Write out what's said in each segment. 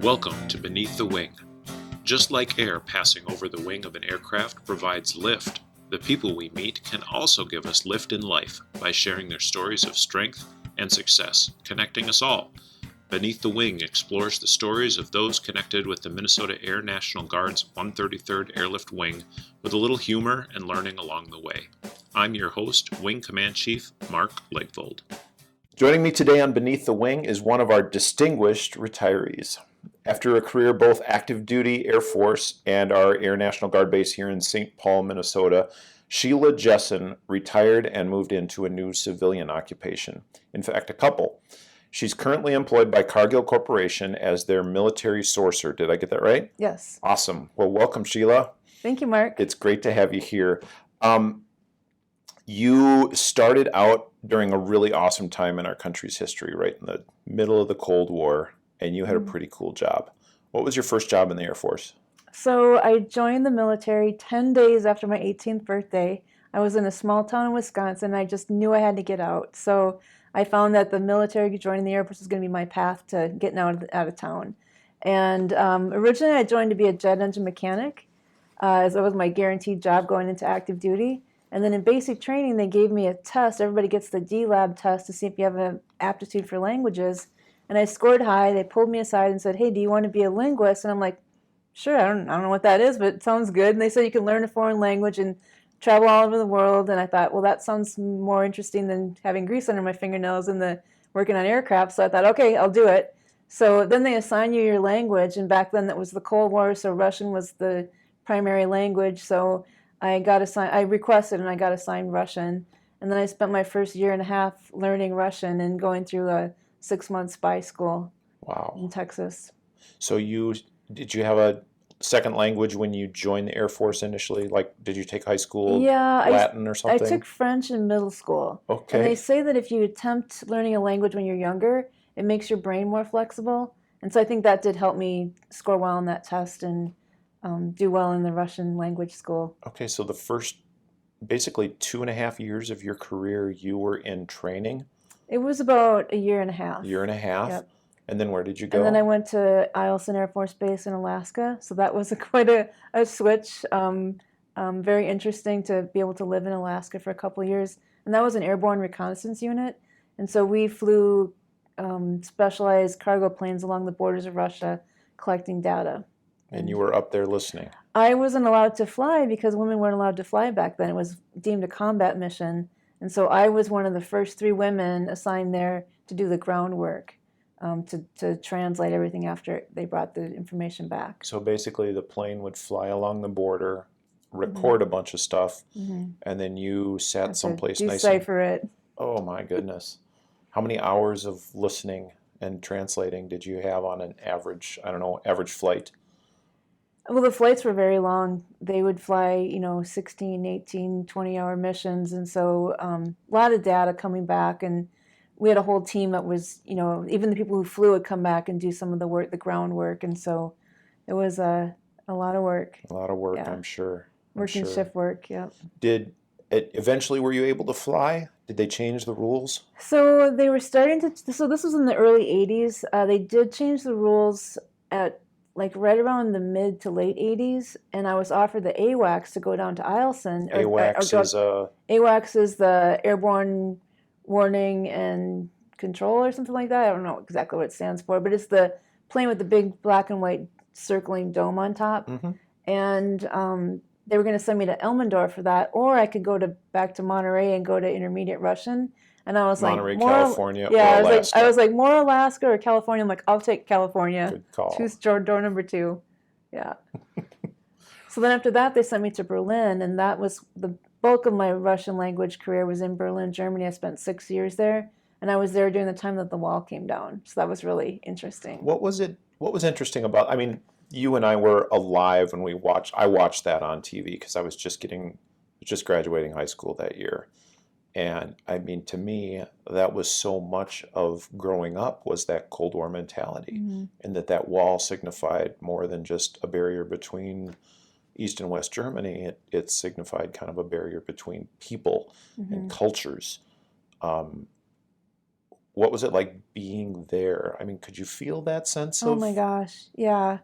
Welcome to Beneath the Wing. Just like air passing over the wing of an aircraft provides lift, the people we meet can also give us lift in life by sharing their stories of strength and success, connecting us all. Beneath the Wing explores the stories of those connected with the Minnesota Air National Guard's 133rd Airlift Wing with a little humor and learning along the way. I'm your host, Wing Command Chief Mark Legvold. Joining me today on Beneath the Wing is one of our distinguished retirees. After a career both active duty Air Force and our Air National Guard base here in St. Paul, Minnesota, Sheila Jessen retired and moved into a new civilian occupation. In fact, a couple. She's currently employed by Cargill Corporation as their military sourcer. Did I get that right? Yes. Awesome. Well, welcome, Sheila. Thank you, Mark. It's great to have you here. You started out during a really awesome time in our country's history, right in the middle of the Cold War, and you had a pretty cool job. What was your first job in the Air Force? So I joined the military 10 days after my 18th birthday. I was in a small town in Wisconsin. I just knew I had to get out. So I found that the military, joining the Air Force, was going to be my path to getting out of town. And originally I joined to be a jet engine mechanic, as that was my guaranteed job going into active duty. And then in basic training, they gave me a test. Everybody gets the D-Lab test to see if you have an aptitude for languages. And I scored high. They pulled me aside and said, "Hey, do you want to be a linguist?" And I'm like, "Sure, I don't know what that is, but it sounds good." And they said you can learn a foreign language and travel all over the world. And I thought, well, that sounds more interesting than having grease under my fingernails and the working on aircraft. So I thought, okay, I'll do it. So then they assign you your language. And back then that was the Cold War, so Russian was the primary language. So I requested and I got assigned Russian. And then I spent my first year and a half learning Russian and going through a 6-month spy school. Wow. In Texas. So did you have a second language when you joined the Air Force initially? Like, did you take high school Latin or something? I took French in middle school. Okay. And they say that if you attempt learning a language when you're younger, it makes your brain more flexible. And so I think that did help me score well on that test and do well in the Russian language school. Okay, so the first basically 2.5 years of your career, you were in training? It was about a year and a half. Year and a half? Yep. And then where did you go? And then I went to Eielson Air Force Base in Alaska. So that was quite a switch. Very interesting to be able to live in Alaska for a couple of years. And that was an airborne reconnaissance unit. And so we flew specialized cargo planes along the borders of Russia collecting data. And you were up there listening? I wasn't allowed to fly because women weren't allowed to fly back then. It was deemed a combat mission. And so I was one of the first 3 women assigned there to do the groundwork, to translate everything after they brought the information back. So basically the plane would fly along the border, record a bunch of stuff, and then you sat someplace nice. Decipher it. Oh my goodness. How many hours of listening and translating did you have on an average flight? Well, the flights were very long. They would fly, 16, 18, 20-hour missions. And so a lot of data coming back. And we had a whole team that was, even the people who flew would come back and do some of the work, the groundwork. And so it was a lot of work. A lot of work, yeah. I'm sure. Working shift work, yep. Eventually, were you able to fly? Did they change the rules? So they were starting to, so this was in the early 80s. They did change the rules at right around the mid to late 80s, and I was offered the AWACS to go down to Eielson. AWACS is the Airborne Warning and Control or something like that. I don't know exactly what it stands for, but it's the plane with the big black and white circling dome on top. Mm-hmm. And they were going to send me to Elmendorf for that, or I could go back to Monterey and go to intermediate Russian. And I was Monterey, like, California, yeah, or Alaska. I was like, more Alaska or California. I'm like, I'll take California. Good call. Choose door number 2. Yeah. So then after that, they sent me to Berlin, and that was the bulk of my Russian language career was in Berlin, Germany. I spent 6 years there, and I was there during the time that the wall came down. So that was really interesting. What was interesting about? I mean, you and I were alive when I watched that on TV because I was just graduating high school that year. And I mean, to me, that was so much of growing up was that Cold War mentality, and that wall signified more than just a barrier between East and West Germany. It signified kind of a barrier between people and cultures. what was it like being there? I mean, could you feel that sense Oh of? my gosh, yeah.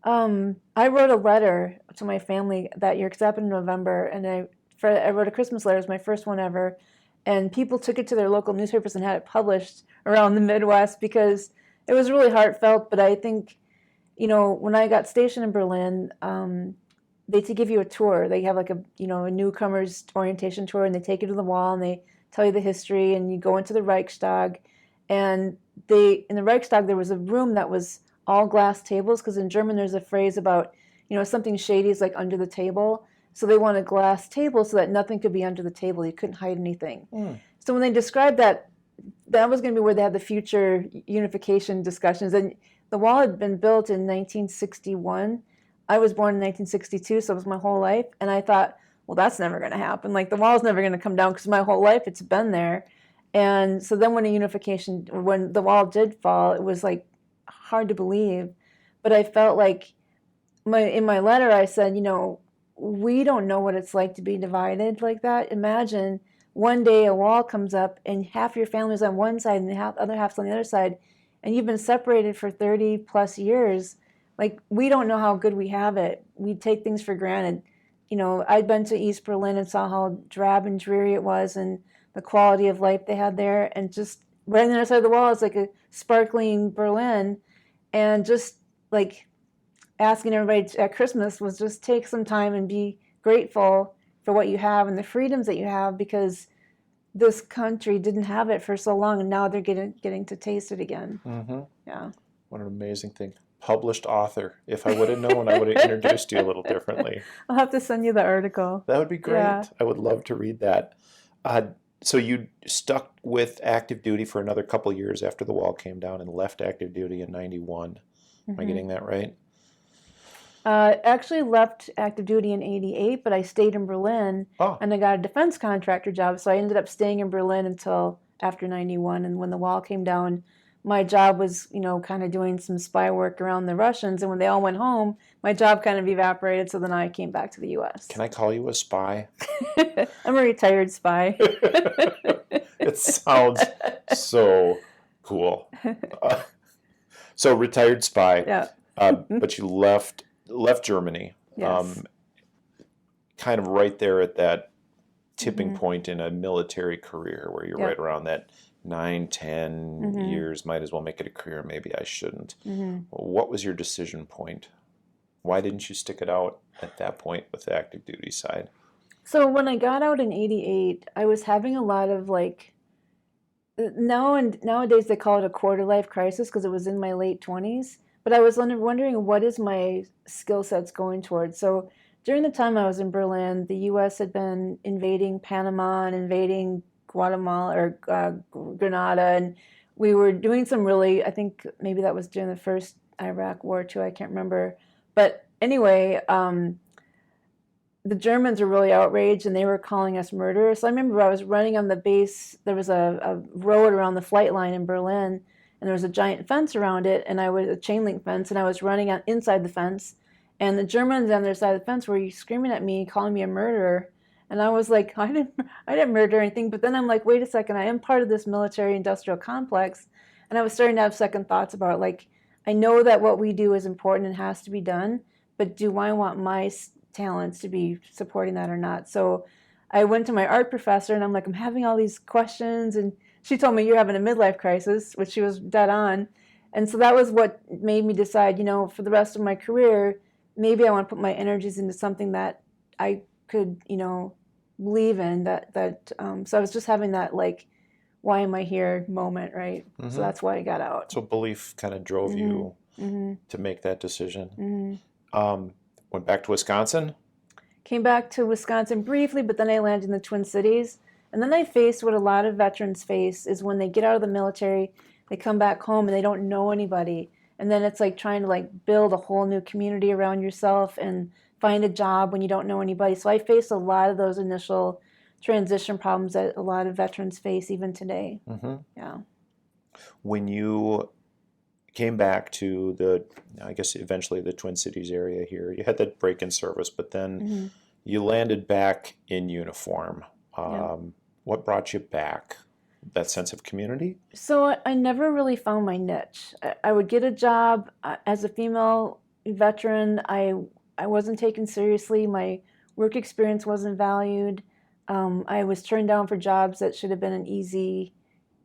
I wrote a letter to my family that year because it happened in November, and I wrote a Christmas letter. It was my first one ever, and people took it to their local newspapers and had it published around the Midwest because it was really heartfelt. But I think, when I got stationed in Berlin, they to give you a tour. They have like a newcomer's orientation tour, and they take you to the wall and they tell you the history, and you go into the Reichstag, and in the Reichstag there was a room that was all glass tables because in German there's a phrase about something shady is like under the table. So they wanted glass tables so that nothing could be under the table. You couldn't hide anything. So when they described that, that was going to be where they had the future unification discussions. And the wall had been built in 1961. I was born in 1962, so it was my whole life. And I thought, well, that's never going to happen. Like the wall's never going to come down because my whole life it's been there. And so then when the wall did fall, it was like hard to believe. But I felt like in my letter I said, we don't know what it's like to be divided like that. Imagine one day a wall comes up and half your family's on one side and the other half's on the other side, and you've been separated for 30 plus years. Like, we don't know how good we have it. We take things for granted. I'd been to East Berlin and saw how drab and dreary it was and the quality of life they had there. And just right on the other side of the wall is like a sparkling Berlin. And just like asking everybody at Christmas was just take some time and be grateful for what you have and the freedoms that you have, because this country didn't have it for so long, and now they're getting to taste it again. Mm-hmm. Yeah. What an amazing thing. Published author. If I would have known, I would have introduced you a little differently. I'll have to send you the article. That would be great. Yeah. I would love to read that. So you stuck with active duty for another couple years after the wall came down and left active duty in 91. Am I getting that right? Actually left active duty in 88, but I stayed in Berlin and I got a defense contractor job. So I ended up staying in Berlin until after 91. And when the wall came down, my job was, kind of doing some spy work around the Russians. And when they all went home, my job kind of evaporated. So then I came back to the U.S. Can I call you a spy? I'm a retired spy. It sounds so cool. So retired spy. Yeah. But you left Germany. Yes. Kind of right there at that tipping point in a military career where you're right around that 9-10 years, might as well make it a career, maybe I shouldn't. What was your decision point? Why didn't you stick it out at that point with the active duty side? So when I got out in 88, I was having a lot of nowadays they call it a quarter life crisis because it was in my late 20s. But I was wondering, what is my skill sets going towards? So during the time I was in Berlin, the U.S. had been invading Panama and invading Guatemala or Grenada, and we were doing some really, I think maybe that was during the first Iraq War too, I can't remember. But anyway, the Germans were really outraged and they were calling us murderers. So I remember I was running on the base, there was a road around the flight line in Berlin, and there was a giant fence around it, and I was a chain link fence, and I was running inside the fence, and the Germans on their side of the fence were screaming at me, calling me a murderer. And I was like, I didn't murder anything. But then I'm like, wait a second, I am part of this military industrial complex. And I was starting to have second thoughts about, I know that what we do is important and has to be done, but do I want my talents to be supporting that or not? So I went to my art professor, and I'm like, I'm having all these questions. And she told me, you're having a midlife crisis, which she was dead on. And so that was what made me decide, for the rest of my career, maybe I want to put my energies into something that I could, believe in. So I was just having that, why am I here moment, right? So that's why I got out. So belief kind of drove you to make that decision. Went back to Wisconsin? Came back to Wisconsin briefly, but then I landed in the Twin Cities. And then I faced what a lot of veterans face is when they get out of the military, they come back home and they don't know anybody. And then it's like trying to build a whole new community around yourself and find a job when you don't know anybody. So I faced a lot of those initial transition problems that a lot of veterans face even today. Yeah. When you came back to I guess eventually the Twin Cities area here, you had that break in service, but then you landed back in uniform. What brought you back? that sense of community? So I never really found my niche. I would get a job as a female veteran. I wasn't taken seriously. My work experience wasn't valued. I was turned down for jobs that should have been an easy,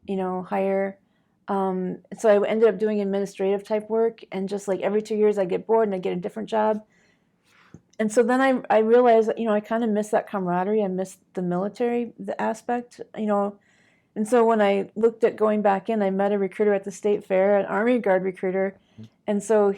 hire. So I ended up doing administrative type work, and just like every 2 years I get bored and I get a different job. And so then I realized, I kind of miss that camaraderie. I miss the military, the aspect, And so when I looked at going back in, I met a recruiter at the state fair, an Army Guard recruiter. And so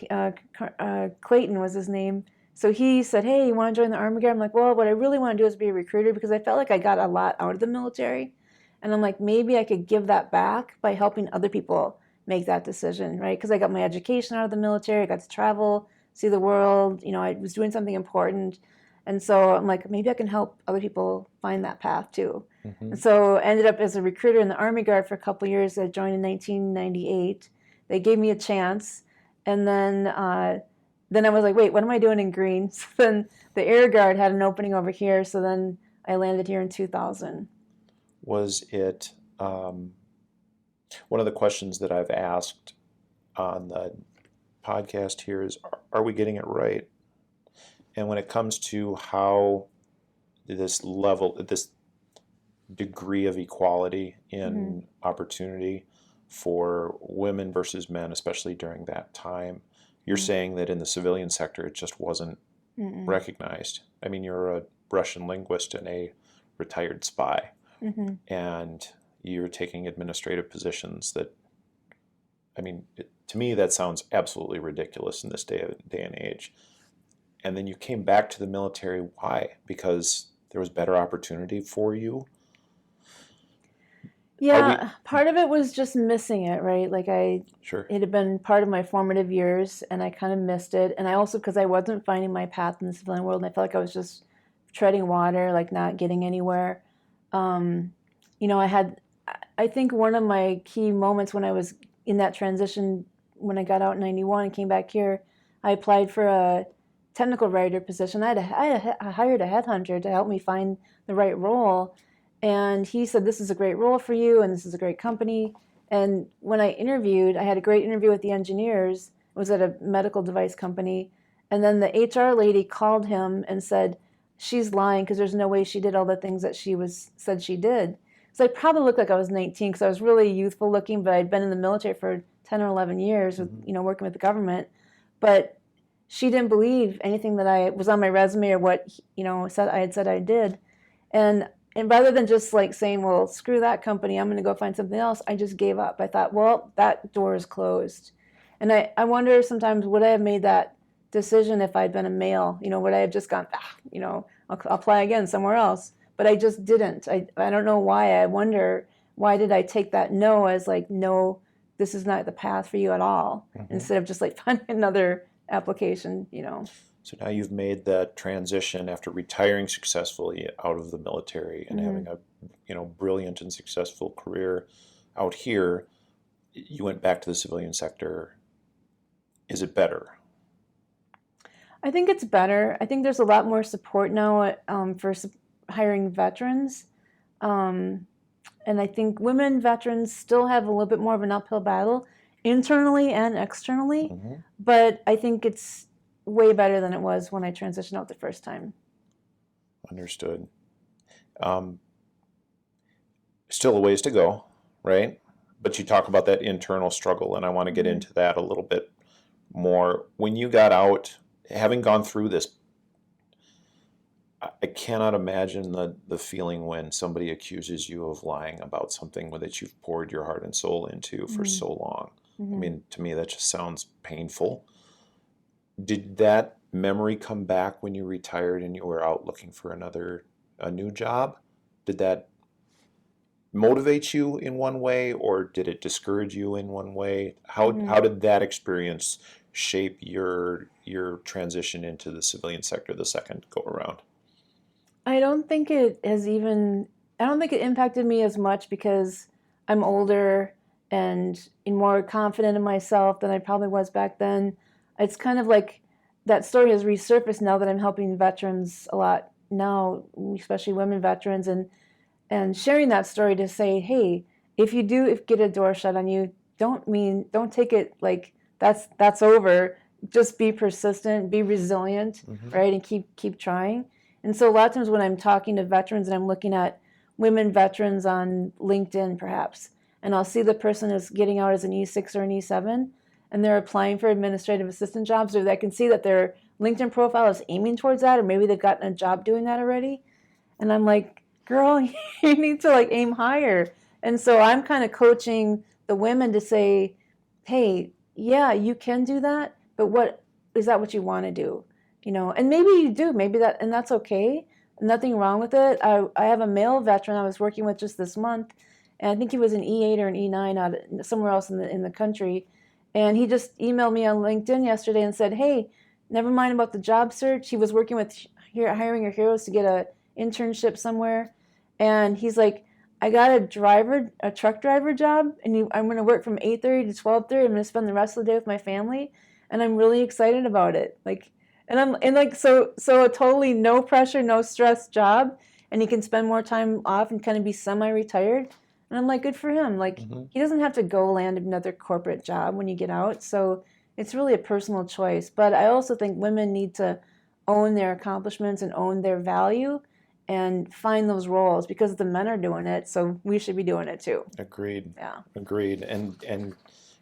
Clayton was his name. So he said, hey, you want to join the Army Guard? I'm like, well, what I really want to do is be a recruiter, because I felt like I got a lot out of the military. And I'm like, maybe I could give that back by helping other people make that decision, right? Because I got my education out of the military. I got to travel, see the world. I was doing something important. And so I'm like, maybe I can help other people find that path too. And so I ended up as a recruiter in the Army Guard for a couple of years. I joined in 1998. They gave me a chance. And then I was like, wait, what am I doing in green? So then the Air Guard had an opening over here. So then I landed here in 2000. Was it one of the questions that I've asked on the podcast here is, are we getting it right? And when it comes to how this degree of equality in opportunity for women versus men, especially during that time, you're saying that in the civilian sector it just wasn't recognized. I mean, you're a Russian linguist and a retired spy, and you're taking administrative positions that, I mean, to me that sounds absolutely ridiculous in this day and age. And then you came back to the military. Why? Because there was better opportunity for you? Yeah, part of it was just missing it, right? Like Sure. It had been part of my formative years, and I kind of missed it. And I also, because I wasn't finding my path in the civilian world, and I felt like I was just treading water, like not getting anywhere. I think one of my key moments when I was in that transition, when I got out in 91 and came back here, I applied for a technical writer position. I hired a headhunter to help me find the right role. And he said, this is a great role for you, and this is a great company. And when I interviewed, I had a great interview with the engineers. It was at a medical device company. And then the HR lady called him and said, she's lying, because there's no way she did all the things that she said she did. So I probably looked like I was 19, because I was really youthful looking, but I'd been in the military for 10 or 11 years with, working with the government. But she didn't believe anything that I was on my resume or what, I had said I did. And rather than just like saying, well, screw that company, I'm going to go find something else, I just gave up. I thought, well, that door is closed. And I wonder sometimes, would I have made that decision if I'd been a male? Would I have just gone, I'll apply again somewhere else? But I just didn't. I don't know why. I wonder, why did I take that no as like, no, this is not the path for you at all, instead of just like finding another application, So now you've made that transition after retiring successfully out of the military and having a brilliant and successful career out here. You went back to the civilian sector. Is it better? I think it's better. I think there's a lot more support now for hiring veterans. And I think women veterans still have a little bit more of an uphill battle internally and externally. But I think it's way better than it was when I transitioned out the first time. Understood. Still a ways to go, right? But you talk about that internal struggle, and I want to get into that a little bit more. When you got out, having gone through this, I cannot imagine the feeling when somebody accuses you of lying about something that you've poured your heart and soul into for so long. I mean, to me, that just sounds painful. Did that memory come back when you retired and you were out looking for a new job? Did that motivate you in one way, or did it discourage you in one way? How did that experience shape your transition into the civilian sector the second go around? I don't think it impacted me as much, because I'm older and more confident in myself than I probably was back then. It's kind of like that story has resurfaced now that I'm helping veterans a lot now, especially women veterans, and sharing that story to say, hey, if you get a door shut on you, don't take it like that's over. Just be persistent, be resilient, right, and keep trying. And so a lot of times when I'm talking to veterans and I'm looking at women veterans on LinkedIn perhaps, and I'll see the person is getting out as an E6 or an E7, and they're applying for administrative assistant jobs, or I can see that their LinkedIn profile is aiming towards that, or maybe they've gotten a job doing that already. And I'm like, girl, you need to like aim higher. And so I'm kind of coaching the women to say, hey, yeah, you can do that, but what is that what you want to do? And maybe you do, maybe that, and that's okay. Nothing wrong with it. I have a male veteran I was working with just this month, and I think he was an E8 or an E9 out somewhere else in the country. And he just emailed me on LinkedIn yesterday and said, hey, never mind about the job search. He was working with Hiring Your Heroes to get a internship somewhere. And he's like, I got a truck driver job, and I'm going to work from 8:30 to 12:30. I'm going to spend the rest of the day with my family, and I'm really excited about it. So a totally no pressure, no stress job, and he can spend more time off and kind of be semi-retired. And I'm like, good for him. Like, he doesn't have to go land another corporate job when you get out. So it's really a personal choice. But I also think women need to own their accomplishments and own their value and find those roles, because the men are doing it, so we should be doing it too. Agreed. Yeah. Agreed. And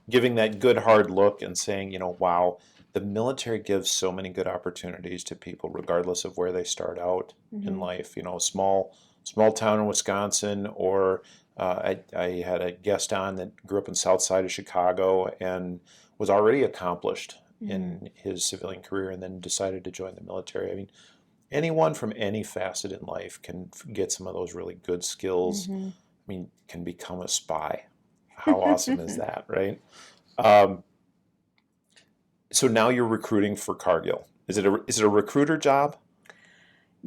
giving that good hard look and saying, wow, the military gives so many good opportunities to people regardless of where they start out in life. Small town in Wisconsin, or I had a guest on that grew up in South Side of Chicago and was already accomplished in his civilian career and then decided to join the military. I mean, anyone from any facet in life can get some of those really good skills. I mean, can become a spy. How awesome is that, right? So now you're recruiting for Cargill. Is it a recruiter job?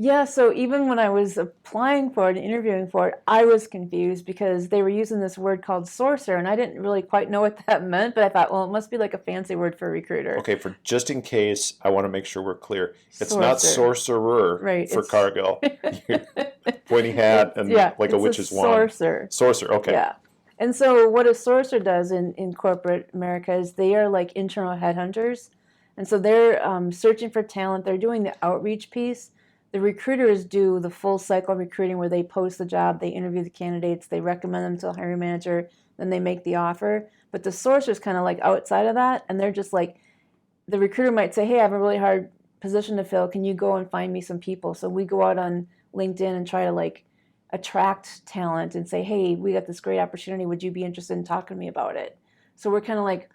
Yeah, so even when I was applying for it and interviewing for it, I was confused because they were using this word called sourcer, and I didn't really quite know what that meant, but I thought, well, it must be like a fancy word for recruiter. Okay, for just in case, I want to make sure we're clear. It's not sorcerer for Cargill. Pointy hat and like a witch's wand. Sorcerer, okay. Yeah. And so what a sorcerer does in corporate America is they are like internal headhunters. And so they're searching for talent. They're doing the outreach piece. The recruiters do the full cycle recruiting, where they post the job, they interview the candidates, they recommend them to the hiring manager, then they make the offer. But the sorcerer's kind of like outside of that, and they're just like, the recruiter might say, hey, I have a really hard position to fill. Can you go and find me some people? So we go out on LinkedIn and try to like attract talent and say, hey, we got this great opportunity. Would you be interested in talking to me about it? So we're kind of like,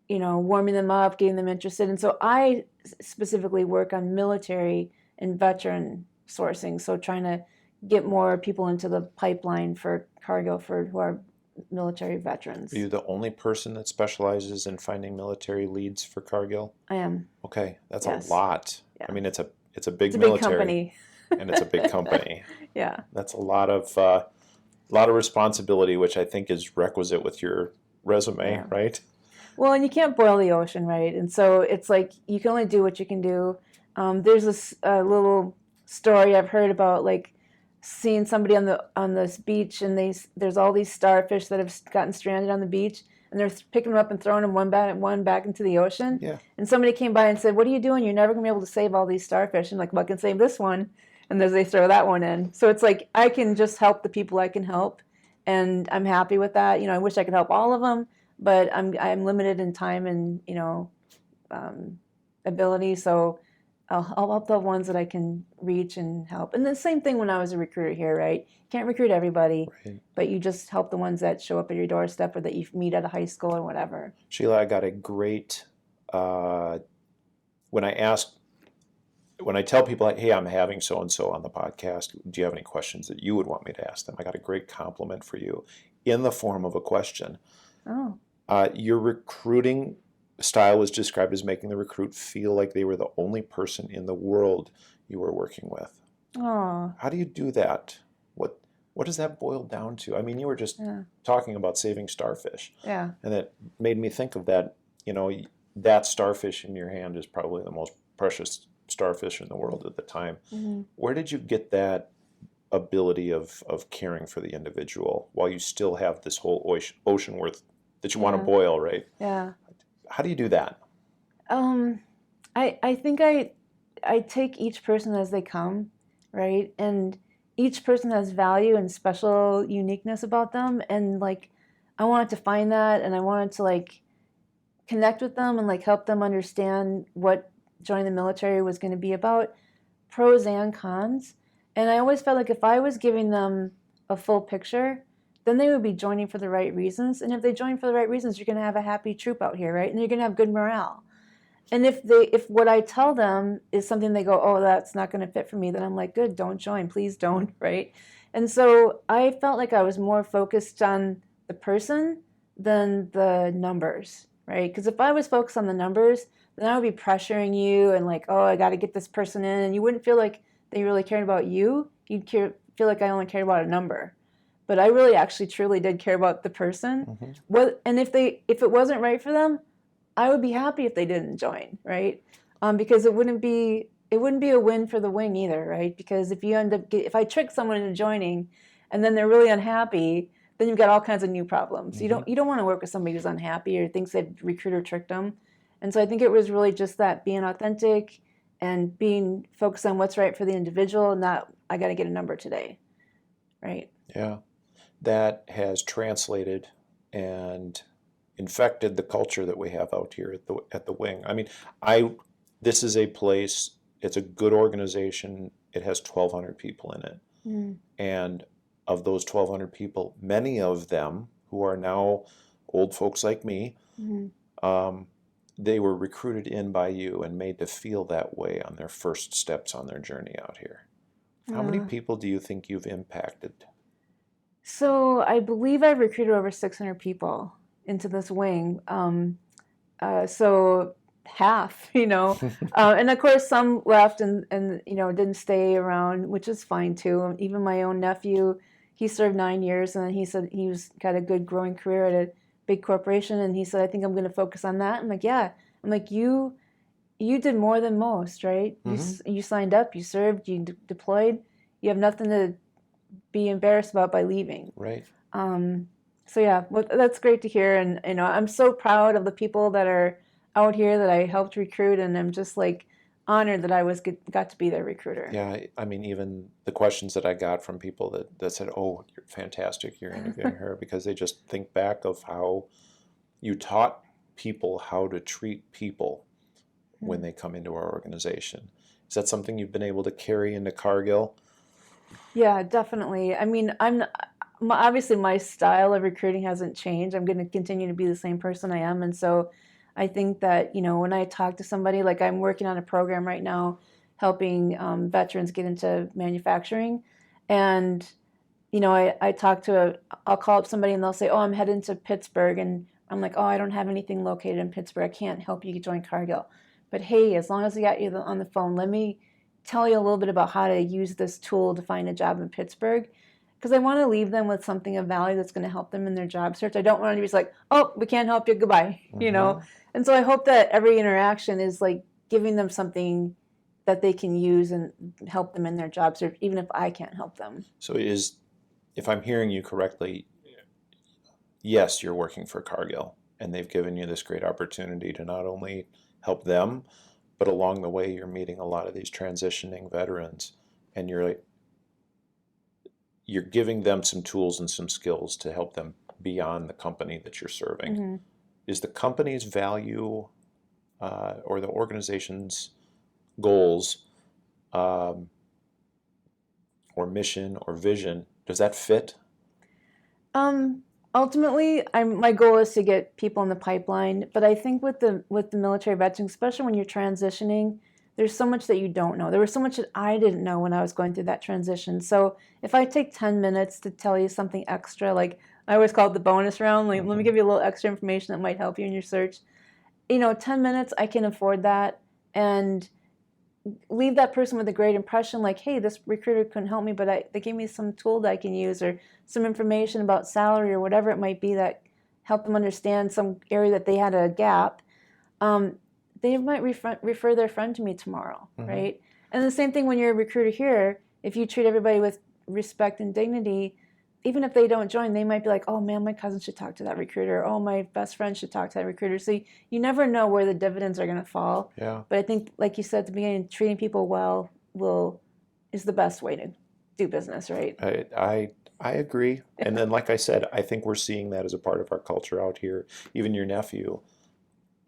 warming them up, getting them interested. And so I specifically work on military and veteran sourcing, so trying to get more people into the pipeline for Cargill who are military veterans. Are you the only person that specializes in finding military leads for Cargill? I am. Okay, that's a lot. Yeah. I mean, it's a big military, big company, and it's a big company. Yeah, that's a lot of responsibility, which I think is requisite with your resume, right? Well, and you can't boil the ocean, right? And so it's like you can only do what you can do. There's this little story I've heard about, like seeing somebody on this beach, and there's all these starfish that have gotten stranded on the beach, and they're picking them up and throwing them one back into the ocean. Yeah. And somebody came by and said, "What are you doing? You're never gonna be able to save all these starfish." And like, well, I can save this one, and then they throw that one in. So it's like I can just help the people I can help, and I'm happy with that. I wish I could help all of them, but I'm limited in time and ability, so I'll help the ones that I can reach and help. And the same thing when I was a recruiter here, right? You can't recruit everybody, right, but you just help the ones that show up at your doorstep or that you meet at a high school or whatever. Sheila, I got a great, when I tell people, hey, I'm having so-and-so on the podcast, do you have any questions that you would want me to ask them? I got a great compliment for you in the form of a question. Oh. Your recruiting style was described as making the recruit feel like they were the only person in the world you were working with. Oh. How do you do that? What does that boil down to? I mean, you were just talking about saving starfish. Yeah. And it made me think of that, that starfish in your hand is probably the most precious starfish in the world at the time. Mm-hmm. Where did you get that ability of caring for the individual while you still have this whole ocean worth that you want to boil, right? Yeah. How do you do that? I think I take each person as they come, right? And each person has value and special uniqueness about them, and like I wanted to find that, and I wanted to like connect with them and like help them understand what joining the military was going to be about, pros and cons. And I always felt like if I was giving them a full picture, then they would be joining for the right reasons. And if they join for the right reasons, you're going to have a happy troop out here, right? And you're going to have good morale. And if what I tell them is something they go, oh, that's not going to fit for me, then I'm like, good, don't join, please don't, right? And so I felt like I was more focused on the person than the numbers, right? Because if I was focused on the numbers, then I would be pressuring you and like, oh, I got to get this person in, and you wouldn't feel like they really cared about you. You'd feel like I only cared about a number. But I really actually truly did care about the person. Mm-hmm. And if it wasn't right for them, I would be happy if they didn't join, right? Because it wouldn't be a win for the wing either, right? Because if I trick someone into joining and then they're really unhappy, then you've got all kinds of new problems. Mm-hmm. You don't want to work with somebody who's unhappy or thinks that recruiter tricked them. And so I think it was really just that, being authentic and being focused on what's right for the individual, not I got to get a number today, right? Yeah, that has translated and infected the culture that we have out here at the wing. I mean, this is a place, it's a good organization. It has 1,200 people in it. Mm. And of those 1,200 people, many of them who are now old folks like me, mm-hmm. They were recruited in by you and made to feel that way on their first steps on their journey out here. How many people do you think you've impacted? So I believe I've recruited over 600 people into this wing. So half, and of course some left and didn't stay around, which is fine too. Even my own nephew, he served 9 years, and then he said he got a good growing career at a big corporation, and he said, I think I'm going to focus on that. I'm like, yeah. I'm like, you did more than most, right? Mm-hmm. You signed up, you served, you deployed. You have nothing to be embarrassed about by leaving. Right. So yeah, well, that's great to hear, and I'm so proud of the people that are out here that I helped recruit, and I'm just like honored that I got to be their recruiter. Yeah, I mean, even the questions that I got from people that said, "Oh, you're fantastic, you're interviewing her," because they just think back of how you taught people how to treat people when they come into our organization. Is that something you've been able to carry into Cargill? Yeah, definitely. I mean, obviously my style of recruiting hasn't changed. I'm going to continue to be the same person I am, and so I think that, when I talk to somebody, like I'm working on a program right now helping veterans get into manufacturing. And, I'll call up somebody and they'll say, oh, I'm heading to Pittsburgh. And I'm like, oh, I don't have anything located in Pittsburgh. I can't help you join Cargill. But hey, as long as I got you on the phone, let me tell you a little bit about how to use this tool to find a job in Pittsburgh. Because I want to leave them with something of value that's going to help them in their job search. I don't want to be just like, oh, we can't help you, goodbye, mm-hmm. And so I hope that every interaction is like giving them something that they can use and help them in their job search, even if I can't help them. So if I'm hearing you correctly, yes, you're working for Cargill, and they've given you this great opportunity to not only help them, but along the way you're meeting a lot of these transitioning veterans, and you're giving them some tools and some skills to help them beyond the company that you're serving. Mm-hmm. Is the company's value or the organization's goals or mission or vision, does that fit? Ultimately, my goal is to get people in the pipeline, but I think with the military veterans, especially when you're transitioning, there's so much that you don't know. There was so much that I didn't know when I was going through that transition. So if I take 10 minutes to tell you something extra, like I always call it the bonus round, like, mm-hmm. Let me give you a little extra information that might help you in your search. 10 minutes, I can afford that, and leave that person with a great impression, like, hey, this recruiter couldn't help me, but they gave me some tool that I can use, or some information about salary or whatever it might be that helped them understand some area that they had a gap. They might refer their friend to me tomorrow, mm-hmm. right? And the same thing when you're a recruiter here, if you treat everybody with respect and dignity, even if they don't join, they might be like, oh man, my cousin should talk to that recruiter. Oh, my best friend should talk to that recruiter. So you never know where the dividends are going to fall. Yeah. But I think, like you said at the beginning, treating people well is the best way to do business, right? I agree. And then, like I said, I think we're seeing that as a part of our culture out here. Even your nephew,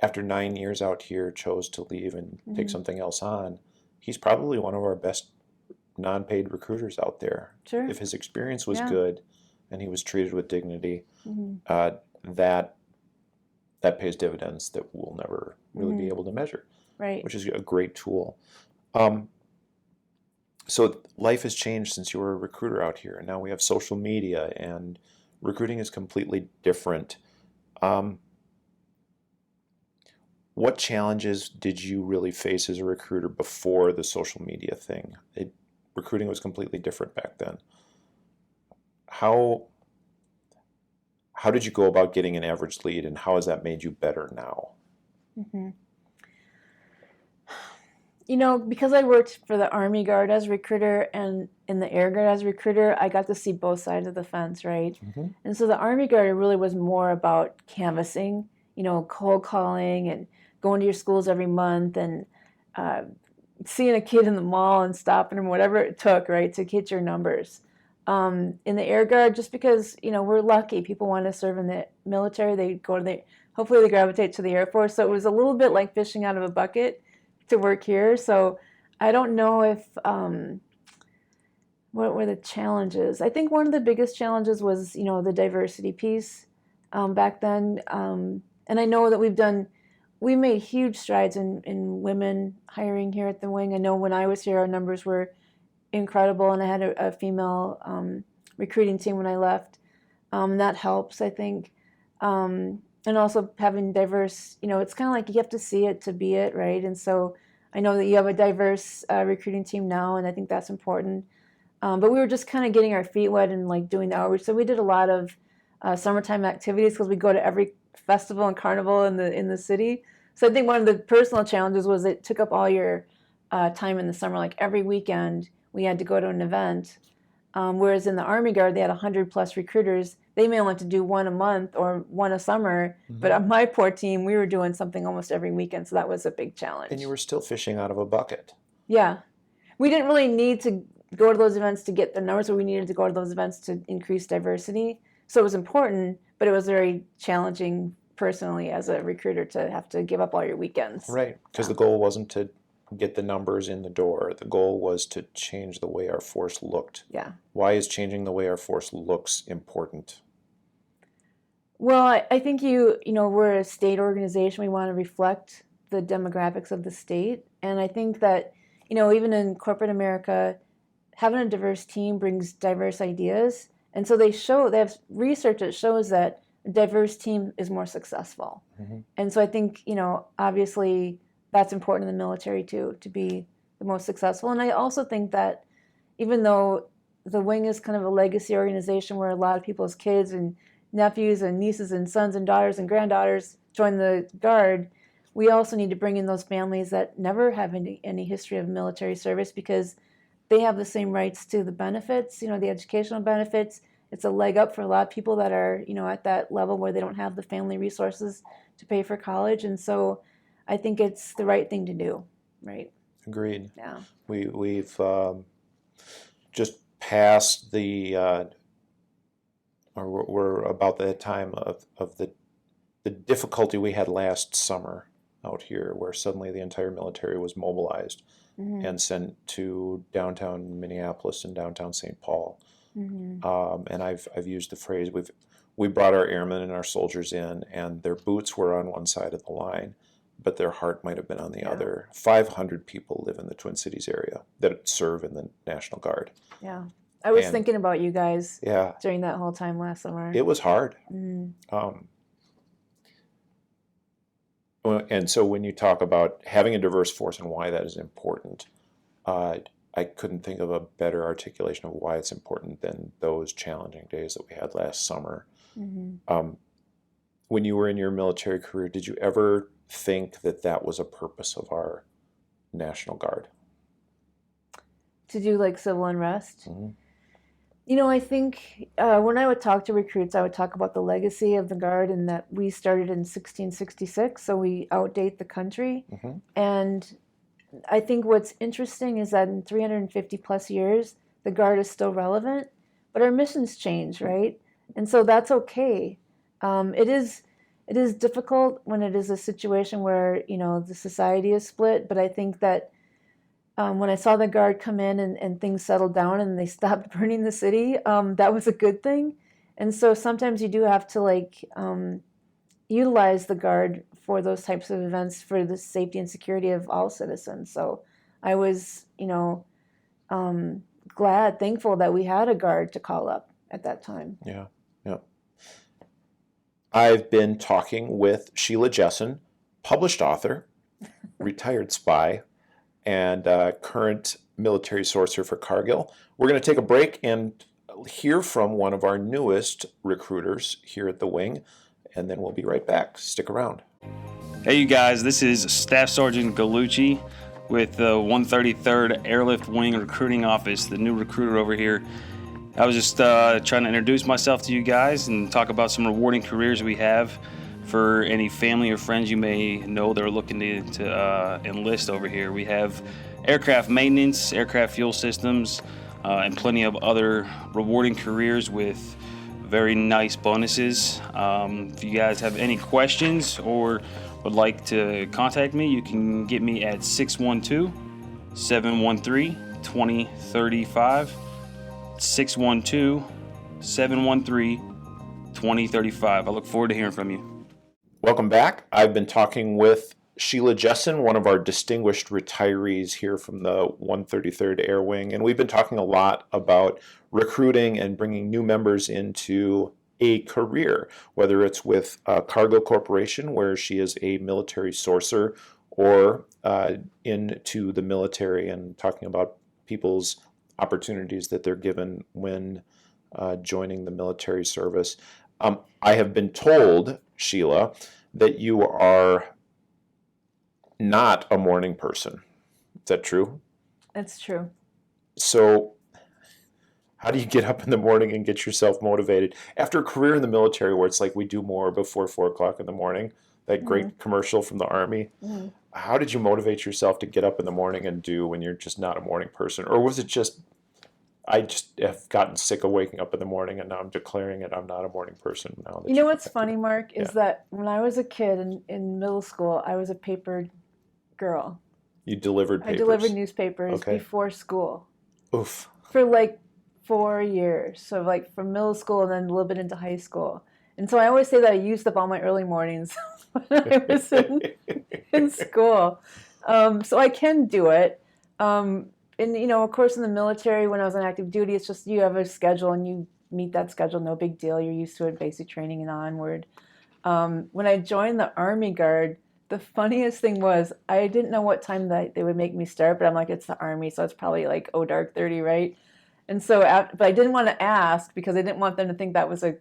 after 9 years out here, chose to leave and take something else on. He's probably one of our best non-paid recruiters out there. Sure. If his experience was Yeah. good and he was treated with dignity, Mm-hmm. that pays dividends that we'll never really be able to measure, Right. which is a great tool. So life has changed since you were a recruiter out here, and now we have social media, and recruiting is completely different. What challenges did you really face as a recruiter before the social media thing? Recruiting was completely different back then. How did you go about getting an average lead, and how has that made you better now? Mm-hmm. You know, because I worked for the Army Guard as a recruiter and in the Air Guard as a recruiter, I got to see both sides of the fence, right? Mm-hmm. And so the Army Guard really was more about canvassing, cold calling and going to your schools every month and seeing a kid in the mall and stopping him, whatever it took, right, to get your numbers. In the Air Guard, just because, we're lucky, people want to serve in the military, hopefully they gravitate to the Air Force. So it was a little bit like fishing out of a bucket to work here. So I don't know if, what were the challenges? I think one of the biggest challenges was, the diversity piece back then. And I know that we made huge strides in women hiring here at the wing. I know when I was here, our numbers were incredible, and I had a female recruiting team when I left. That helps, I think. And also having diverse, it's kind of like you have to see it to be it, right? And so I know that you have a diverse recruiting team now, and I think that's important. But we were just kind of getting our feet wet and like doing the outreach. So we did a lot of summertime activities because we go to every festival and carnival in the city. So I think one of the personal challenges was it took up all your time in the summer. Like every weekend, we had to go to an event. Whereas in the Army Guard, they had 100 plus recruiters. They may only have to do one a month or one a summer. Mm-hmm. But on my poor team, we were doing something almost every weekend. So that was a big challenge. And you were still fishing out of a bucket. Yeah. We didn't really need to go to those events to get the numbers, but we needed to go to those events to increase diversity. So it was important, but it was very challenging personally as a recruiter to have to give up all your weekends. Right. Because the goal wasn't to get the numbers in the door. The goal was to change the way our force looked. Yeah. Why is changing the way our force looks important? Well, I think we're a state organization. We want to reflect the demographics of the state. And I think that, even in corporate America, having a diverse team brings diverse ideas. And so they have research that shows that a diverse team is more successful. Mm-hmm. And so I think, obviously that's important in the military too, to be the most successful. And I also think that even though the wing is kind of a legacy organization where a lot of people's kids and nephews and nieces and sons and daughters and granddaughters join the Guard, we also need to bring in those families that never have any history of military service because they have the same rights to the benefits, the educational benefits. It's a leg up for a lot of people that are, at that level where they don't have the family resources to pay for college. And so I think it's the right thing to do, right? Agreed. Yeah. We've just passed or we're about the time of the difficulty we had last summer out here, where suddenly the entire military was mobilized mm-hmm. and sent to downtown Minneapolis and downtown St. Paul. Mm-hmm. And I've used the phrase we brought our airmen and our soldiers in, and their boots were on one side of the line, but their heart might have been on the other. 500 people live in the Twin Cities area that serve in the National Guard. Yeah. I was thinking about you guys during that whole time last summer. It was hard. Mm-hmm. And so when you talk about having a diverse force and why that is important, I couldn't think of a better articulation of why it's important than those challenging days that we had last summer. Mm-hmm. When you were in your military career, did you ever think that was a purpose of our National Guard? To do like civil unrest? Mm-hmm. I think when I would talk to recruits, I would talk about the legacy of the Guard and that we started in 1666, so we outdate the country. Mm-hmm. And I think what's interesting is that in 350 plus years, the Guard is still relevant, but our missions change, right? And so that's okay. It is difficult when it is a situation where the society is split, but I think that when I saw the Guard come in and things settled down and they stopped burning the city, that was a good thing. And so sometimes you do have to utilize the Guard for those types of events for the safety and security of all citizens. So I was, glad, thankful that we had a Guard to call up at that time. Yeah, yeah. I've been talking with Sheila Jessen, published author, retired spy, and current military sourcer for Cargill. We're going to take a break and hear from one of our newest recruiters here at the Wing, and then we'll be right back. Stick around. Hey, you guys, this is Staff Sergeant Galucci with the 133rd Airlift Wing Recruiting Office, the new recruiter over here. I was just trying to introduce myself to you guys and talk about some rewarding careers we have for any family or friends you may know that are looking to enlist over here. We have aircraft maintenance, aircraft fuel systems, and plenty of other rewarding careers with very nice bonuses. If you guys have any questions or would like to contact me, you can get me at 612-713-2035. 612-713-2035. I look forward to hearing from you. Welcome back. I've been talking with Sheila Jessen, one of our distinguished retirees here from the 133rd Air Wing, and we've been talking a lot about recruiting and bringing new members into a career, whether it's with Cargill Corporation, where she is a military sourcer, or into the military and talking about people's opportunities that they're given when joining the military service. I have been told, Sheila, that you are not a morning person. Is that true? That's true. So how do you get up in the morning and get yourself motivated? After a career in the military where it's like we do more before 4 o'clock in the morning, that great commercial from the Army, how did you motivate yourself to get up in the morning and do when you're just not a morning person? Or was it just, I just have gotten sick of waking up in the morning and now I'm declaring it, I'm not a morning person now. You know what's funny, Mark, is that when I was a kid in middle school, I was a paper girl. You delivered papers? I delivered newspapers before school. Oof. For like 4 years. So like from middle school and then a little bit into high school. And so I always say that I used up all my early mornings when I was in school. So I can do it. And, of course, in the military, when I was on active duty, it's just you have a schedule and you meet that schedule, no big deal. You're used to it, basic training and onward. When I joined the Army Guard, the funniest thing was I didn't know what time that they would make me start, but I'm like, it's the Army, so it's probably like, dark 30, right? And so, but I didn't want to ask because I didn't want them to think that was a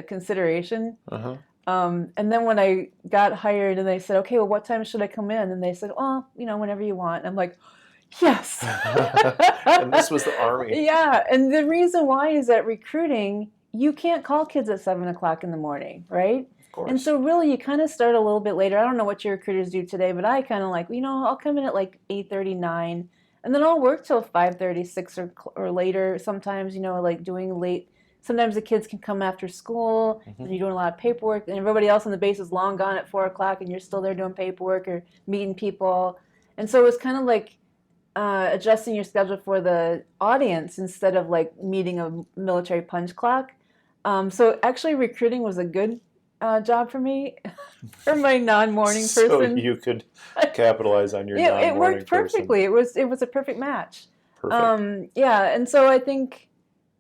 consideration. And then when I got hired and they said, okay, well, what time should I come in? And they said, well, whenever you want. And I'm like, yes. And this was the Army. Yeah. And the reason why is that recruiting, you can't call kids at 7 o'clock in the morning, right? Of course. And so really you kind of start a little bit later. I don't know what your recruiters do today, but I kind of like, I'll come in at like 8:30, 9, and then I'll work till 5:30, 6 or later. Sometimes, like doing late. Sometimes the kids can come after school and you're doing a lot of paperwork and everybody else on the base is long gone at 4 o'clock and you're still there doing paperwork or meeting people. And so it was kind of like adjusting your schedule for the audience instead of like meeting a military punch clock. So actually recruiting was a good job for me, for my non-morning person. So you could capitalize on your non-morning person. It worked perfectly. Person. It was a perfect match. Perfect. Yeah, and so I think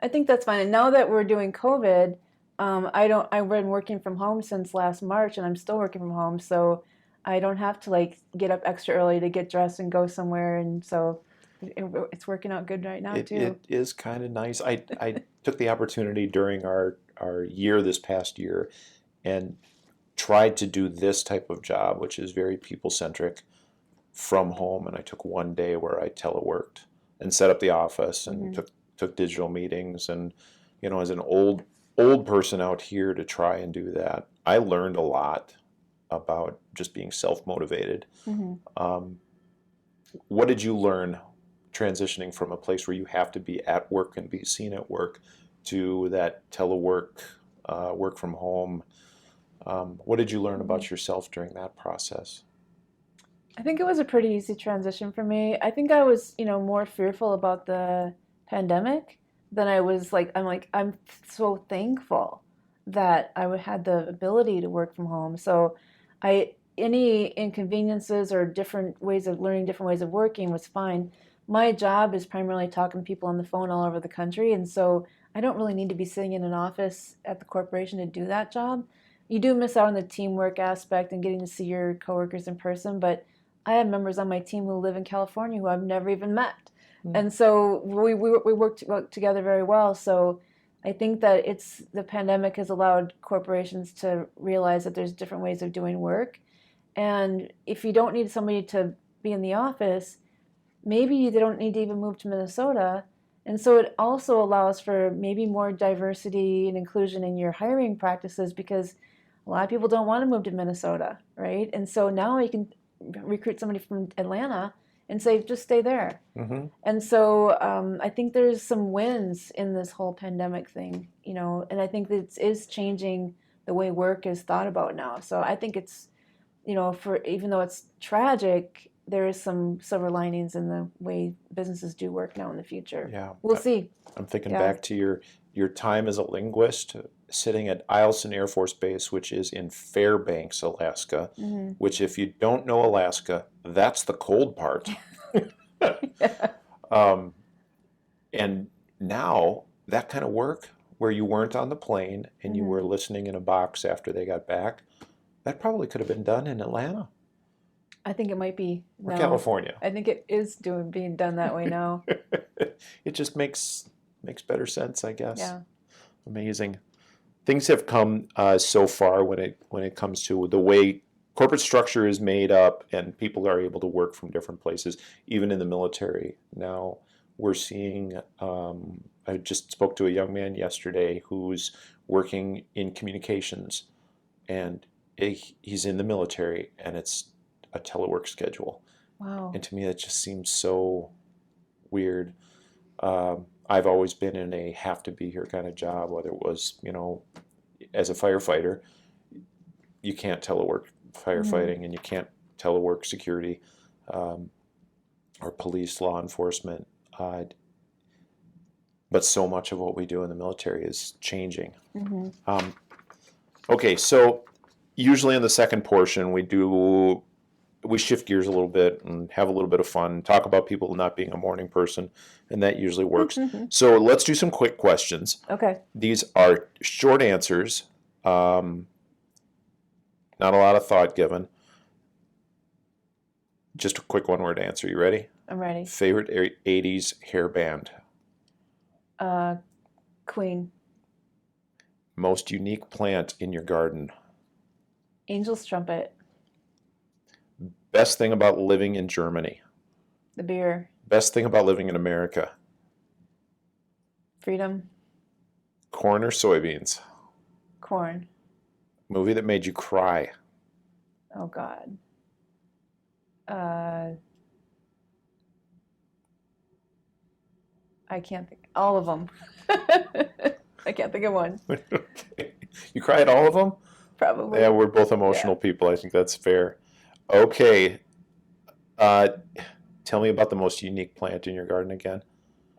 that's fine. And now that we're doing COVID, I've been working from home since last March, and I'm still working from home, so I don't have to like get up extra early to get dressed and go somewhere, and so it's working out good right now too. It is kind of nice. I took the opportunity during our year this past year and tried to do this type of job, which is very people-centric, from home. And I took one day where I teleworked and set up the office and took took digital meetings, and as an old person out here to try and do that, I learned a lot about just being self-motivated. What did you learn transitioning from a place where you have to be at work and be seen at work to that telework, work from home? What did you learn about yourself during that process? I think it was a pretty easy transition for me. I think I was, more fearful about the pandemic than I was I'm so thankful that I had the ability to work from home. So any inconveniences or different ways of learning, different ways of working was fine. My job is primarily talking to people on the phone all over the country, and so I don't really need to be sitting in an office at the corporation to do that job. You do miss out on the teamwork aspect and getting to see your coworkers in person, but I have members on my team who live in California who I've never even met. And so we work together very well. So I think that the pandemic has allowed corporations to realize that there's different ways of doing work. And if you don't need somebody to be in the office, maybe they don't need to even move to Minnesota. And so it also allows for maybe more diversity and inclusion in your hiring practices, because a lot of people don't want to move to Minnesota, right? And so now you can recruit somebody from Atlanta and say, just stay there. And so I think there's some wins in this whole pandemic thing, and I think that it is changing the way work is thought about now. So I think it's, even though it's tragic, there is some silver linings in the way businesses do work now in the future. Yeah. We'll see. I'm thinking back to your time as a linguist, sitting at Eielson Air Force Base, which is in Fairbanks, Alaska, which, if you don't know Alaska, that's the cold part. And now that kind of work where you weren't on the plane and you were listening in a box after they got back, that probably could have been done in Atlanta. I think it might be or California. I think it is being done that way now. It just makes better sense, I guess. Yeah. Amazing. Things have come so far when it comes to the way corporate structure is made up and people are able to work from different places, even in the military. Now we're seeing, I just spoke to a young man yesterday who's working in communications, and he's in the military, and it's a telework schedule. Wow. And to me, that just seems so weird. I've always been in a have to be here kind of job, whether it was, as a firefighter, you can't telework firefighting, and you can't telework security, or police, law enforcement. But so much of what we do in the military is changing. Okay, so usually in the second portion, we shift gears a little bit and have a little bit of fun, talk about people not being a morning person, and that usually works. So let's do some quick questions. Okay. These are short answers, not a lot of thought given. Just a quick one-word answer. You ready? I'm ready. Favorite 80s hair band? Queen. Most unique plant in your garden? Angel's trumpet. Best thing about living in Germany? The beer. Best thing about living in America? Freedom. Corn or soybeans? Corn. Movie that made you cry? Oh, God. I can't think. All of them. I can't think of one. Okay. You cry at all of them? Probably. Yeah, we're both emotional people. I think that's fair. Okay. Tell me about the most unique plant in your garden again.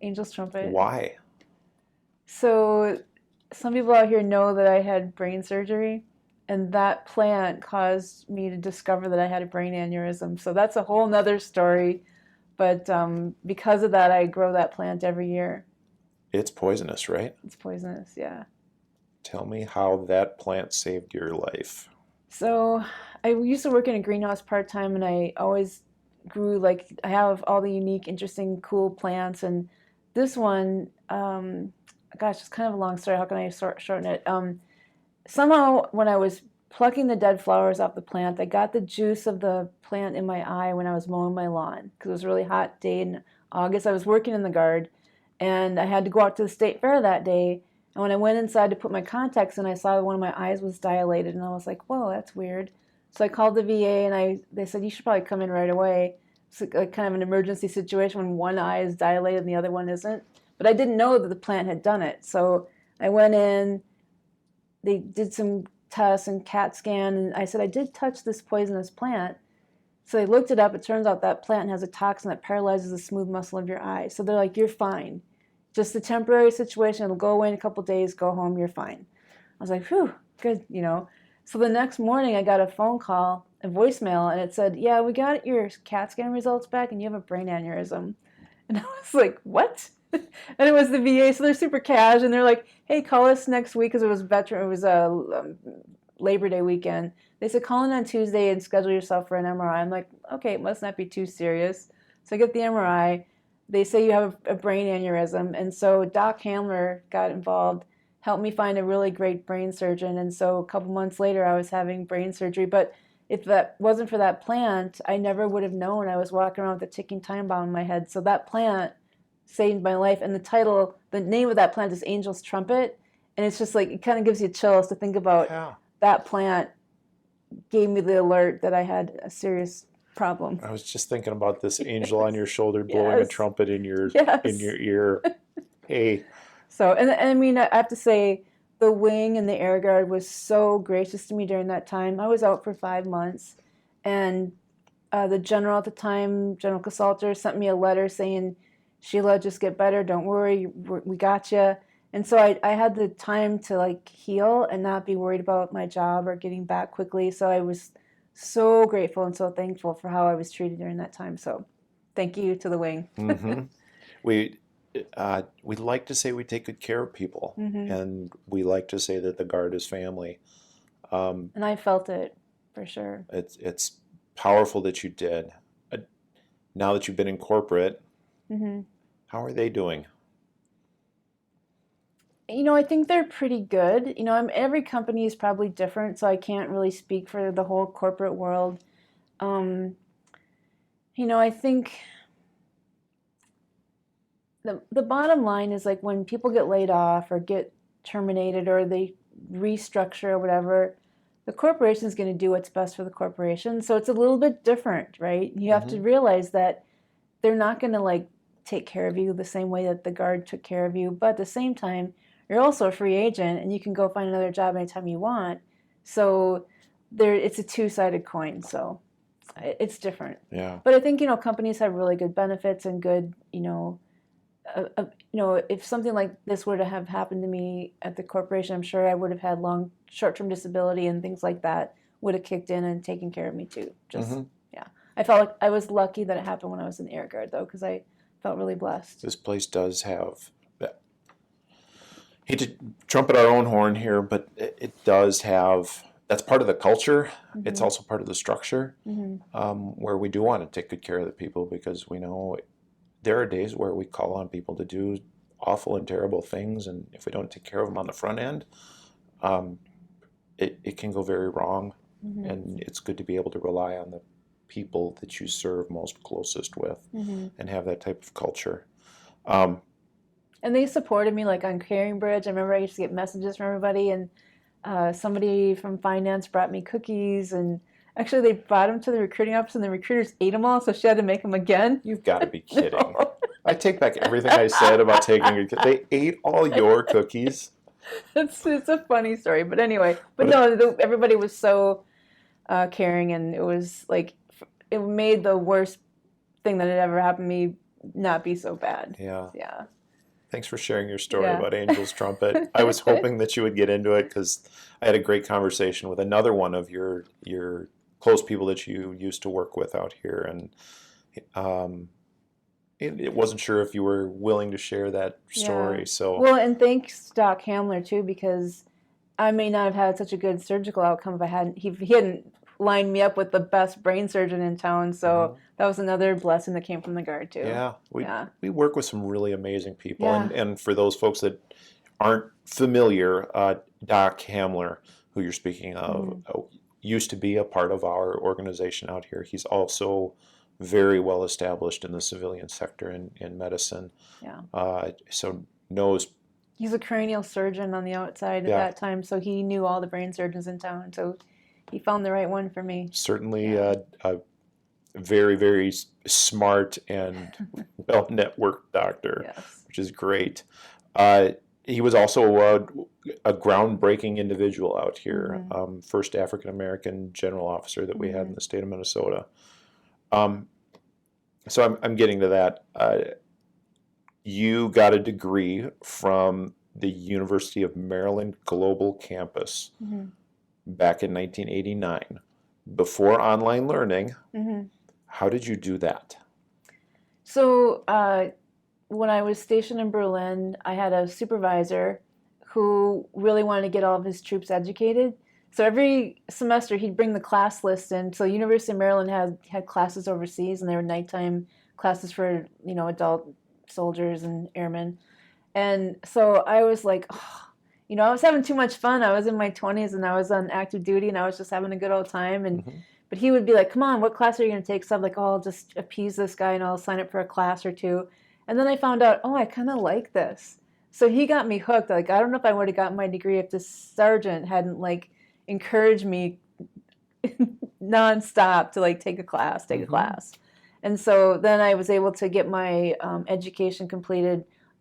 Angel's trumpet. Why? So some people out here know that I had brain surgery, and that plant caused me to discover that I had a brain aneurysm. So that's a whole nother story. But because of that, I grow that plant every year. It's poisonous, right? It's poisonous, yeah. Tell me how that plant saved your life. So I used to work in a greenhouse part-time, and I always grew, I have all the unique, interesting, cool plants. And this one, gosh, it's kind of a long story. How can I shorten it? Somehow, when I was plucking the dead flowers off the plant, I got the juice of the plant in my eye when I was mowing my lawn, because it was a really hot day in August. I was working in the garden, And I had to go out to the state fair that day. And when I went inside to put my contacts in, I saw one of my eyes was dilated, and I was like, whoa, that's weird. So I called the VA, and they said, you should probably come in right away. It's like kind of an emergency situation when one eye is dilated and the other one isn't. But I didn't know that the plant had done it. So I went in, they did some tests and CAT scan, and I said, I did touch this poisonous plant. So they looked it up. It turns out that plant has a toxin that paralyzes the smooth muscle of your eye. So they're like, you're fine. Just a temporary situation. It'll go away in a couple days. Go home. You're fine. I was like, whew, good, So the next morning, I got a phone call, a voicemail, and it said, yeah, we got your CAT scan results back, and you have a brain aneurysm. And I was like, what? And it was the VA, so they're super cash, and they're like, hey, call us next week, because it was a Labor Day weekend. They said, call in on Tuesday and schedule yourself for an MRI. I'm like, okay, it must not be too serious. So I get the MRI. They say you have a brain aneurysm. And so Doc Hamler got involved, helped me find a really great brain surgeon. And so a couple months later, I was having brain surgery. But if that wasn't for that plant, I never would have known. I was walking around with a ticking time bomb in my head. So that plant saved my life. And the name of that plant is Angel's Trumpet. And it's just like, it kind of gives you chills to think about that plant gave me the alert that I had a serious problem. I was just thinking about this angel on your shoulder blowing a trumpet in your ear. Hey. So, and I mean, I have to say, the wing and the air guard was so gracious to me during that time. I was out for 5 months, and the general at the time, General Casalter, sent me a letter saying, Sheila, just get better. Don't worry. We got you. And so I had the time to heal and not be worried about my job or getting back quickly. So I was so grateful and so thankful for how I was treated during that time. So thank you to the wing. Mm-hmm. We like to say we take good care of people, and we like to say that the Guard is family. And I felt it for sure. It's powerful that you did. Now that you've been in corporate, how are they doing? I think they're pretty good. Every company is probably different, so I can't really speak for the whole corporate world. I think the bottom line is when people get laid off or get terminated or they restructure or whatever, the corporation is going to do what's best for the corporation. So it's a little bit different, right? You have to realize that they're not going to take care of you the same way that the Guard took care of you, but at the same time, you're also a free agent, and you can go find another job anytime you want. So it's a two-sided coin. So it's different. Yeah. But I think companies have really good benefits and good if something like this were to have happened to me at the corporation, I'm sure I would have had short-term disability and things like that would have kicked in and taken care of me too. Yeah. I felt like I was lucky that it happened when I was in the Air Guard though, because I felt really blessed. This place does have. Hate to trumpet our own horn here, but it does have, that's part of the culture. It's also part of the structure, where we do want to take good care of the people, because we know there are days where we call on people to do awful and terrible things, and if we don't take care of them on the front end, it can go very wrong, and it's good to be able to rely on the people that you serve most closest with and have that type of culture. And they supported me on Carrying Bridge. I remember I used to get messages from everybody, and somebody from finance brought me cookies, and actually they brought them to the recruiting office, and the recruiters ate them all, so she had to make them again. You've got to be kidding. No. I take back everything I said about taking they ate all your cookies. It's a funny story, but anyway. But everybody was so caring, and it was it made the worst thing that had ever happened to me not be so bad. Yeah. Yeah. Thanks for sharing your story about Angel's Trumpet. I was hoping that you would get into it, because I had a great conversation with another one of your close people that you used to work with out here, and it wasn't sure if you were willing to share that story. Yeah. So and thanks Doc Hamler too, because I may not have had such a good surgical outcome if he hadn't lined me up with the best brain surgeon in town. So that was another blessing that came from the Guard too. Yeah, we work with some really amazing people, and for those folks that aren't familiar, Doc Hamler, who you're speaking of, used to be a part of our organization out here. He's also very well established in the civilian sector in medicine. Yeah. So knows. He's a cranial surgeon on the outside at Yeah. that time, so he knew all the brain surgeons in town. So he found the right one for me. Certainly Yeah. a very, very smart and well-networked doctor, Yes. which is great. He was also a groundbreaking individual out here, first African-American general officer that we had in the state of Minnesota. So I'm getting to that. You got a degree from the University of Maryland Global Campus back in 1989, before online learning. How did you do that? So when I was stationed in Berlin, I had a supervisor who really wanted to get all of his troops educated. So every semester he'd bring the class list in. So University of Maryland had classes overseas, and they were nighttime classes for adult soldiers and airmen. And so I was like, I was having too much fun. I was in my 20s and I was on active duty and I was just having a good old time. And but he would be like, "Come on, what class are you going to take?" So I'm like, "Oh, I'll just appease this guy and I'll sign up for a class or two." And then I found out, I kind of like this. So he got me hooked. Like, I don't know if I would have gotten my degree if this sergeant hadn't encouraged me nonstop to take a class. And so then I was able to get my education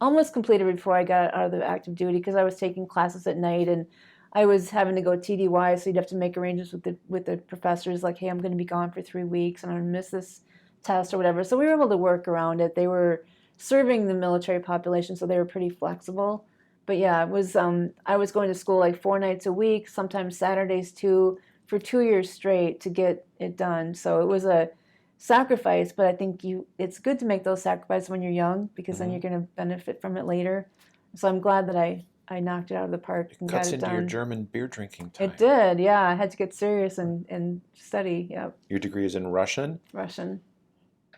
almost completed before I got out of the active duty, because I was taking classes at night and I was having to go TDY, so you'd have to make arrangements with the professors, like, "Hey, I'm going to be gone for 3 weeks and I'm going to miss this test," or whatever. So we were able to work around it. They were serving the military population, so they were pretty flexible. But yeah, it was I was going to school 4 nights a week, sometimes Saturdays too, for 2 years straight to get it done. So it was a sacrifice, but I think it's good to make those sacrifices when you're young, because then you're going to benefit from it later. So I'm glad that I knocked it out of the park and got it done. It cuts into your German beer drinking time. It did, yeah. I had to get serious and study. Yeah. Your degree is in Russian? Russian.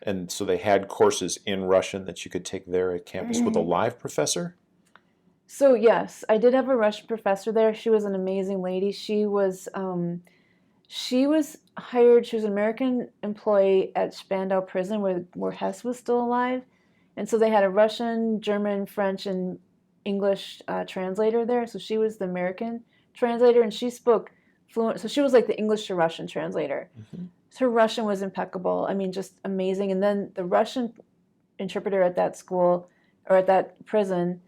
And so they had courses in Russian that you could take there at campus with a live professor? So yes, I did have a Russian professor there. She was an amazing lady. She was hired. She was an American employee at Spandau Prison, where Hess was still alive, and so they had a Russian, German, French, and English translator there. So she was the American translator, and she spoke fluent. So she was like the English to Russian translator. Her Russian was impeccable. I mean, just amazing. And then the Russian interpreter at that school, or at that prison,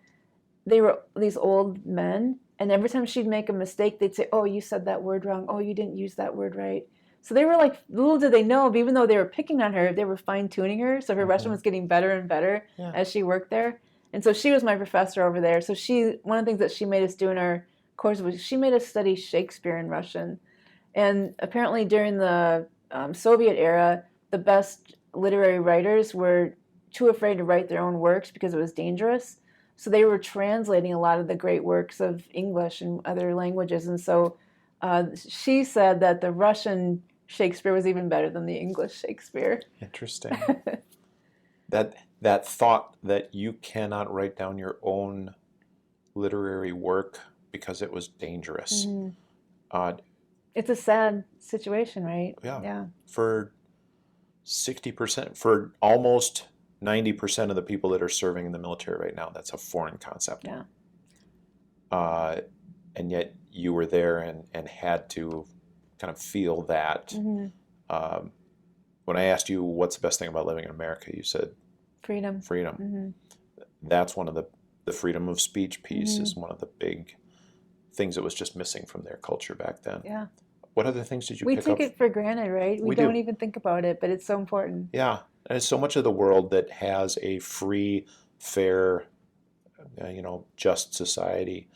they were these old men. And every time she'd make a mistake, they'd say, "Oh, you said that word wrong. Oh, you didn't use that word right." So they were little did they know, but even though they were picking on her, they were fine-tuning her. So her Russian was getting better and better as she worked there. And so she was my professor over there. So one of the things that she made us do in our course was she made us study Shakespeare in Russian. And apparently during the Soviet era, the best literary writers were too afraid to write their own works because it was dangerous. So they were translating a lot of the great works of English and other languages. And so she said that the Russian Shakespeare was even better than the English Shakespeare. Interesting. That thought that you cannot write down your own literary work because it was dangerous. It's a sad situation, right? Yeah. For 60%, for almost 90% of the people that are serving in the military right now, that's a foreign concept. Yeah. And yet you were there and had to kind of feel that. When I asked you what's the best thing about living in America, you said freedom. That's one of the freedom of speech piece is one of the big things that was just missing from their culture back then. Yeah. What other things did you we pick up? take it for granted, right? We don't even think about it, but it's so important. Yeah. And it's so much of the world that has a free, fair, just society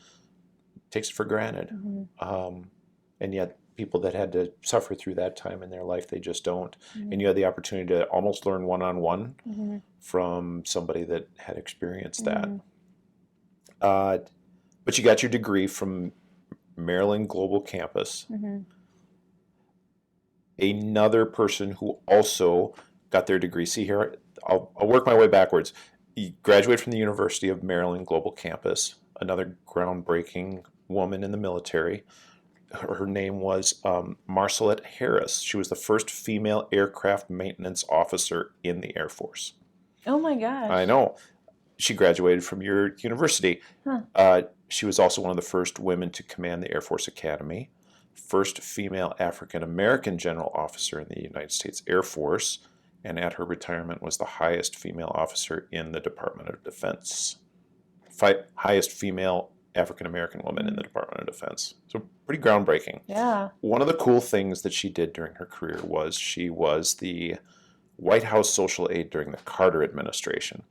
takes it for granted. And yet people that had to suffer through that time in their life, they just don't. And you had the opportunity to almost learn one-on-one from somebody that had experienced that. But you got your degree from Maryland Global Campus. Another person who also got their degree. See here, I'll work my way backwards. You graduated from the University of Maryland Global Campus, another groundbreaking woman in the military. her name was Marcelette Harris. She was the first female aircraft maintenance officer in the Air Force. Oh my gosh. I know. She graduated from your university. Huh. She was also one of the first women to command the Air Force Academy, first female African American general officer in the United States Air Force, and at her retirement was the highest female officer in the Department of Defense. Highest female African American woman in the Department of Defense. So pretty groundbreaking. Yeah. One of the cool things that she did during her career was she was the White House social aide during the Carter administration.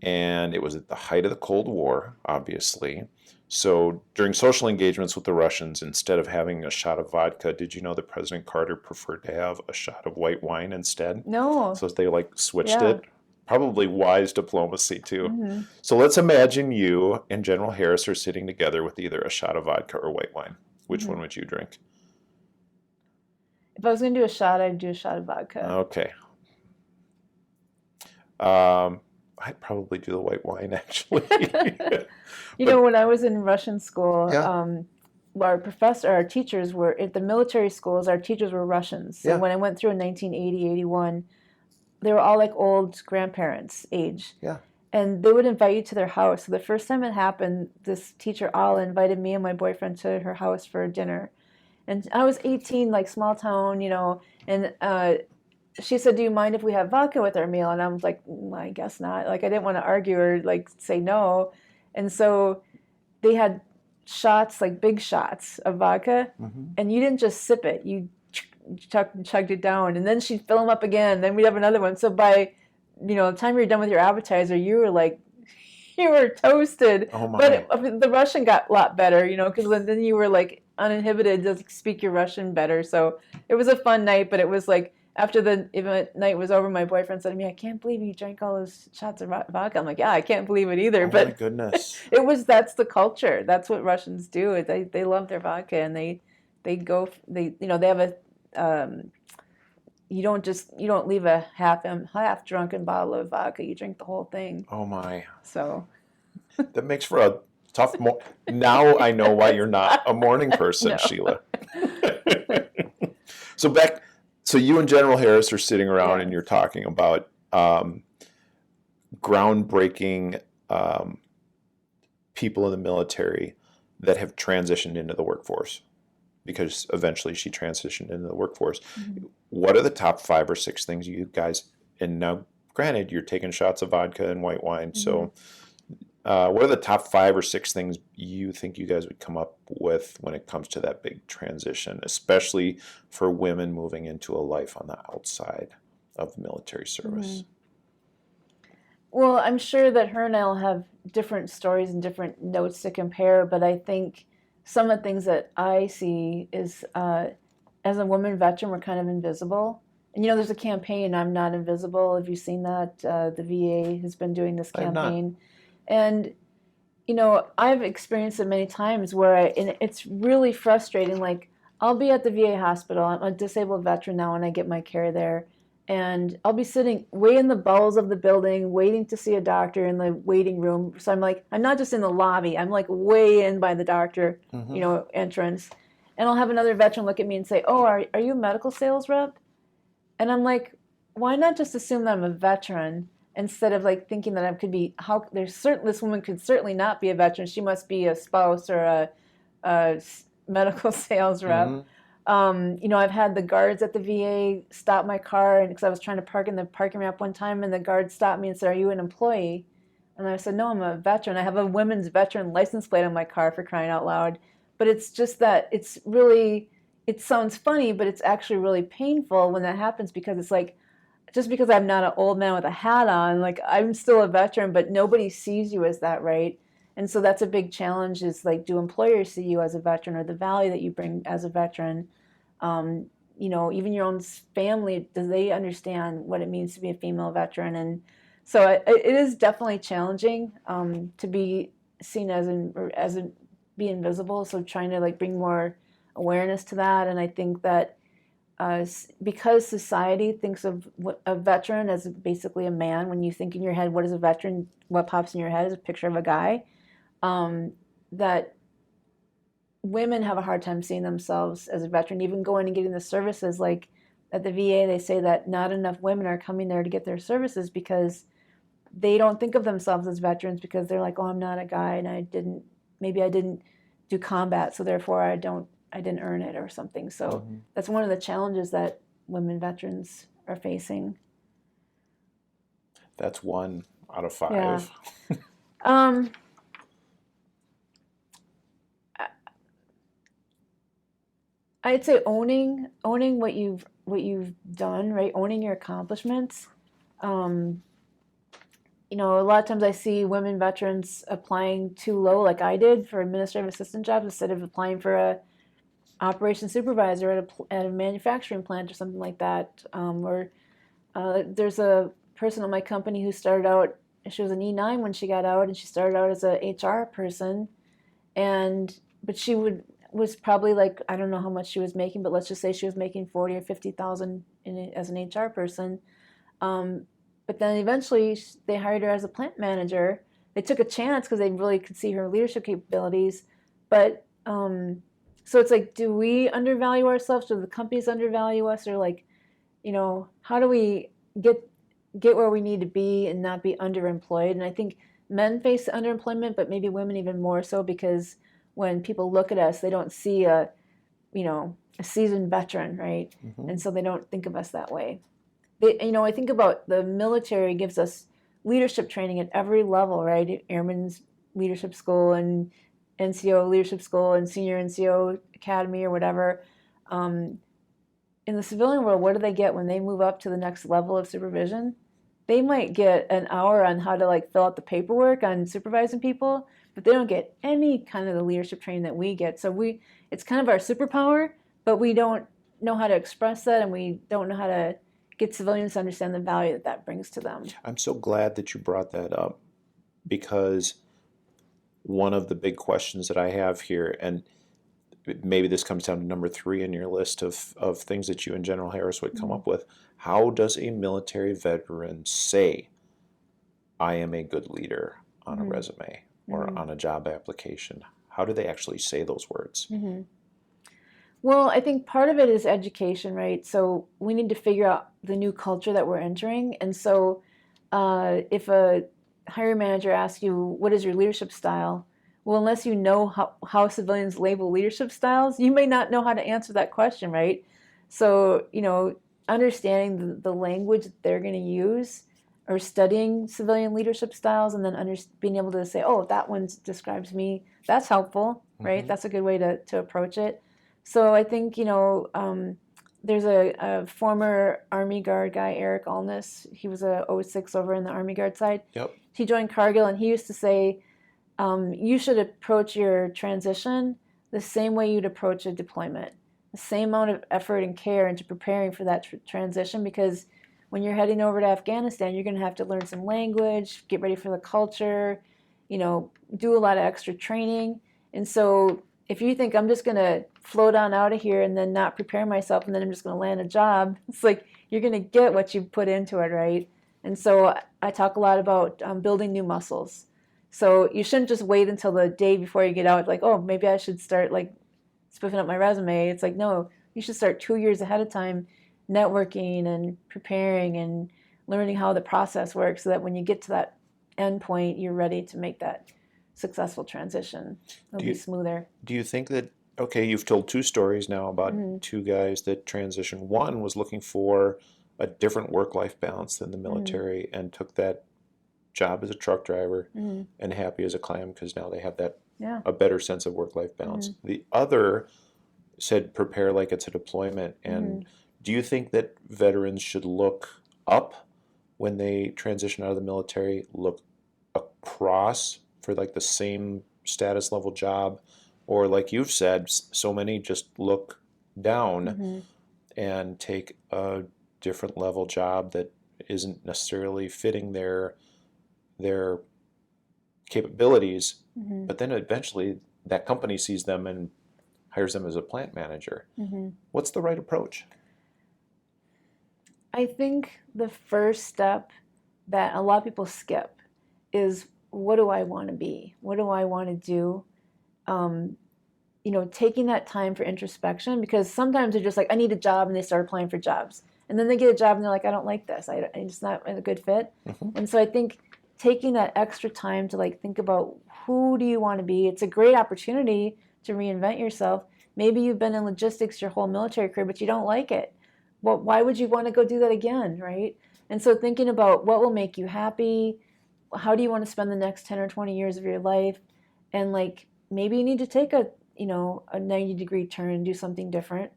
And it was at the height of the Cold War, obviously. So during social engagements with the Russians, instead of having a shot of vodka, did you know that President Carter preferred to have a shot of white wine instead? No. So they switched Yeah. it. Probably wise diplomacy too. Mm-hmm. So let's imagine you and General Harris are sitting together with either a shot of vodka or white wine. Which one would you drink? If I was going to do a shot, I'd do a shot of vodka. Okay. I'd probably do the white wine, actually. When I was in Russian school, Yeah. our teachers were, at the military schools, our teachers were Russians. So Yeah. when I went through in 1980, 81, they were all like old grandparents age. Yeah. And they would invite you to their house. So the first time it happened, this teacher, Ala, invited me and my boyfriend to her house for dinner. And I was 18, like small town, and she said, "Do you mind if we have vodka with our meal?" And I was like, I guess not. Like, I didn't want to argue or like say no. And so they had shots, like big shots of vodka, and you didn't just sip it. You chugged it down, and then she'd fill them up again. Then we'd have another one. So by, the time you were done with your appetizer, you were toasted. Oh my. But the Russian got a lot better, because then you were like uninhibited to speak your Russian better. So it was a fun night, but it was like, after the night was over, my boyfriend said to me, "I can't believe you drank all those shots of vodka." I'm like, "Yeah, I can't believe it either." Oh but my goodness. that's the culture. That's what Russians do. They love their vodka, and they have a, you don't leave a half drunken bottle of vodka. You drink the whole thing. Oh my. So That makes for a tough Now I know why you're not a morning person, No. Sheila. So you and General Harris are sitting around and you're talking about groundbreaking people in the military that have transitioned into the workforce, because eventually she transitioned into the workforce. Mm-hmm. What are the top 5 or 6 things you guys, and now granted you're taking shots of vodka and white wine, so what are the top 5 or 6 things you think you guys would come up with when it comes to that big transition, especially for women moving into a life on the outside of military service? Mm-hmm. Well, I'm sure that her and I will have different stories and different notes to compare, but I think some of the things that I see is, as a woman veteran, we're kind of invisible. And there's a campaign, "I'm Not Invisible." Have you seen that? The VA has been doing this campaign. And, I've experienced it many times where and it's really frustrating. Like, I'll be at the VA hospital. I'm a disabled veteran now, and I get my care there. And I'll be sitting way in the bowels of the building, waiting to see a doctor in the waiting room. So I'm not just in the lobby. I'm like way in by the doctor, entrance. And I'll have another veteran look at me and say, "Oh, are you a medical sales rep?" And I'm like, why not just assume that I'm a veteran instead of like thinking that I could be, this woman could certainly not be a veteran. She must be a spouse or a medical sales rep. Mm-hmm. I've had the guards at the VA stop my car, and because I was trying to park in the parking ramp one time, and the guard stopped me and said, "Are you an employee?" And I said, "No, I'm a veteran. I have a women's veteran license plate on my car," for crying out loud. But it's just that it sounds funny, but it's actually really painful when that happens, because it's like, just because I'm not an old man with a hat on, like, I'm still a veteran, but nobody sees you as that, right? And so that's a big challenge, is like, do employers see you as a veteran, or the value that you bring as a veteran? Even your own family, do they understand what it means to be a female veteran? And so it is definitely challenging to be seen be invisible. So trying to like bring more awareness to that. And I think that because society thinks of a veteran as basically a man, when you think in your head, what is a veteran? What pops in your head is a picture of a guy. That women have a hard time seeing themselves as a veteran, even going and getting the services. Like at the VA, they say that not enough women are coming there to get their services because they don't think of themselves as veterans, because they're like, oh, I'm not a guy, and maybe I didn't do combat, so therefore I didn't earn it or something. So that's one of the challenges that women veterans are facing. That's 1 out of 5. Yeah. I'd say owning what you've done, right? Owning your accomplishments. You know, a lot of times I see women veterans applying too low, like I did, for administrative assistant jobs instead of applying for a operations supervisor at a manufacturing plant or something like that. There's a person at my company who started out, she was an E9 when she got out, and she started out as a HR person, but she was probably like, I don't know how much she was making, but let's just say she was making 40 or 50,000 as an HR person. But then eventually they hired her as a plant manager. They took a chance because they really could see her leadership capabilities. But so it's like, do we undervalue ourselves? Do the companies undervalue us? Or like, you know, how do we get where we need to be and not be underemployed? And I think men face underemployment, but maybe women even more so, because when people look at us, they don't see a seasoned veteran, right? And so they don't think of us that way. I think about the military gives us leadership training at every level, right? Airman's leadership school and NCO leadership school and senior NCO academy or whatever. In the civilian world, what do they get when they move up to the next level of supervision? They might get an hour on how to like fill out the paperwork on supervising people, but they don't get any kind of the leadership training that we get. So it's kind of our superpower, but we don't know how to express that, and we don't know how to get civilians to understand the value that brings to them. I'm so glad that you brought that up, because one of the big questions that I have here, and maybe this comes down to number 3 in your list of things that you and General Harris would come up with. How does a military veteran say, I am a good leader on a resume or on a job application? How do they actually say those words? Well, I think part of it is education, right? So we need to figure out the new culture that we're entering. And so if a hiring manager asks you, what is your leadership style? Well, unless you know how civilians label leadership styles, you may not know how to answer that question, right? So, understanding the language that they're going to use, or studying civilian leadership styles, and then being able to say, oh, that one describes me, that's helpful, right? That's a good way to approach it. So I think, there's a former Army Guard guy, Eric Alness. He was a 06 over in the Army Guard side. Yep. He joined Cargill, and he used to say, you should approach your transition the same way you'd approach a deployment. The same amount of effort and care into preparing for that transition, because when you're heading over to Afghanistan, you're going to have to learn some language, get ready for the culture, do a lot of extra training. And so if you think I'm just going to float on out of here and then not prepare myself and then I'm just going to land a job, it's like you're going to get what you put into it, right? And so I talk a lot about building new muscles. So you shouldn't just wait until the day before you get out, like, oh, maybe I should start like spiffing up my resume. It's like, no, you should start 2 years ahead of time networking and preparing and learning how the process works, so that when you get to that end point, you're ready to make that successful transition. It'll be smoother. Do you think that, okay, you've told 2 stories now about 2 guys that transitioned. One was looking for a different work-life balance than the military and took that job as a truck driver and happy as a clam, because now they have that a better sense of work-life balance. The other said prepare like it's a deployment. And do you think that veterans should look up when they transition out of the military, look across for like the same status level job, or like you've said, so many just look down and take a different level job that isn't necessarily fitting their capabilities, but then eventually that company sees them and hires them as a plant manager? What's the right approach? I think the first step that a lot of people skip is, what do I want to be? What do I want to do? taking that time for introspection, because sometimes they're just like, I need a job, and they start applying for jobs. And then they get a job and they're like, I don't like this. It's not a good fit. And so I think taking that extra time to like think about who do you want to be. It's a great opportunity to reinvent yourself. Maybe you've been in logistics your whole military career, but you don't like it. Well, why would you want to go do that again, right? And so thinking about what will make you happy, how do you want to spend the next 10 or 20 years of your life, and like maybe you need to take a 90-degree turn and do something different.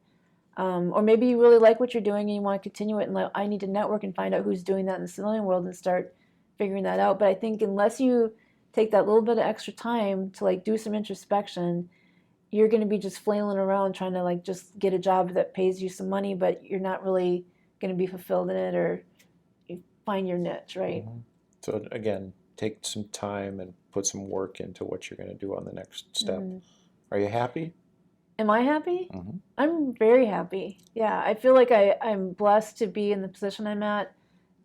Or maybe you really like what you're doing and you want to continue it, and like, I need to network and find out who's doing that in the civilian world and start figuring that out. But I think unless you take that little bit of extra time to like do some introspection, you're going to be just flailing around trying to like just get a job that pays you some money, but you're not really going to be fulfilled in it or find your niche, right? So again, take some time and put some work into what you're going to do on the next step. Are you happy? Am I happy? I'm very happy. Yeah, I feel like I'm blessed to be in the position I'm at.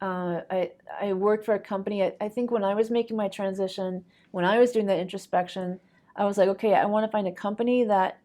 I worked for a company. I think when I was making my transition, when I was doing that introspection, I was like, okay, I want to find a company that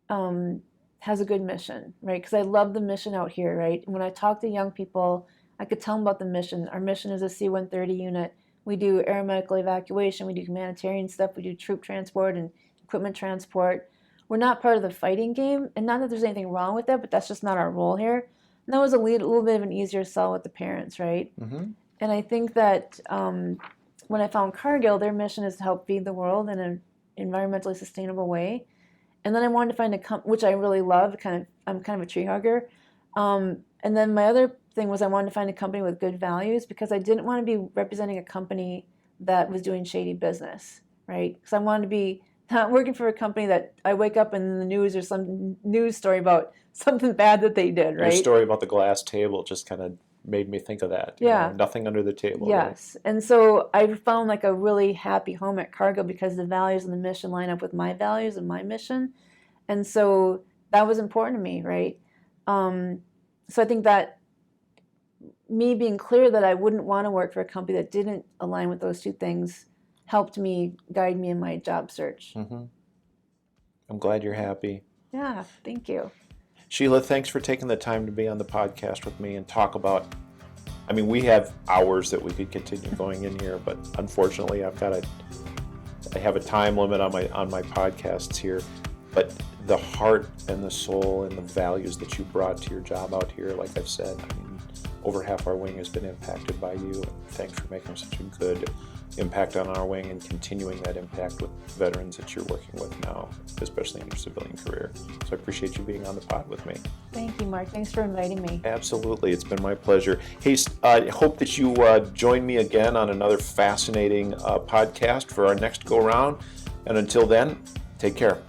has a good mission, right? Because I love the mission out here, right? When I talk to young people, I could tell them about the mission. Our mission is a C-130 unit. We do aeromedical evacuation. We do humanitarian stuff. We do troop transport and equipment transport. We're not part of the fighting game, and not that there's anything wrong with that, but that's just not our role here. And that was a little bit of an easier sell with the parents, right? And I think that when I found Cargill, their mission is to help feed the world in an environmentally sustainable way. And then I wanted to find a company, which I really love. I'm kind of a tree hugger. And then my other thing was I wanted to find a company with good values, because I didn't want to be representing a company that was doing shady business, right? Because I wanted to be not working for a company that I wake up in the news or some news story about something bad that they did, right? Your story about the glass table just kind of made me think of that. You know, nothing under the table. Yes. Right? And so I found like a really happy home at Cargill because the values and the mission line up with my values and my mission. And so that was important to me, right? So I think that me being clear that I wouldn't want to work for a company that didn't align with those two things helped me guide me in my job search. I'm glad you're happy. Yeah, thank you. Sheila, thanks for taking the time to be on the podcast with me and talk about, I mean, we have hours that we could continue going in here, but unfortunately I have a time limit on my podcasts here. But the heart and the soul and the values that you brought to your job out here, like I've said, I mean, over half our wing has been impacted by you. Thanks for making such a good impact on our wing and continuing that impact with veterans that you're working with now, especially in your civilian career. So I appreciate you being on the pod with me. Thank you, Mark. Thanks for inviting me. Absolutely. It's been my pleasure. Hey, I hope that you join me again on another fascinating podcast for our next go-round. And until then, take care.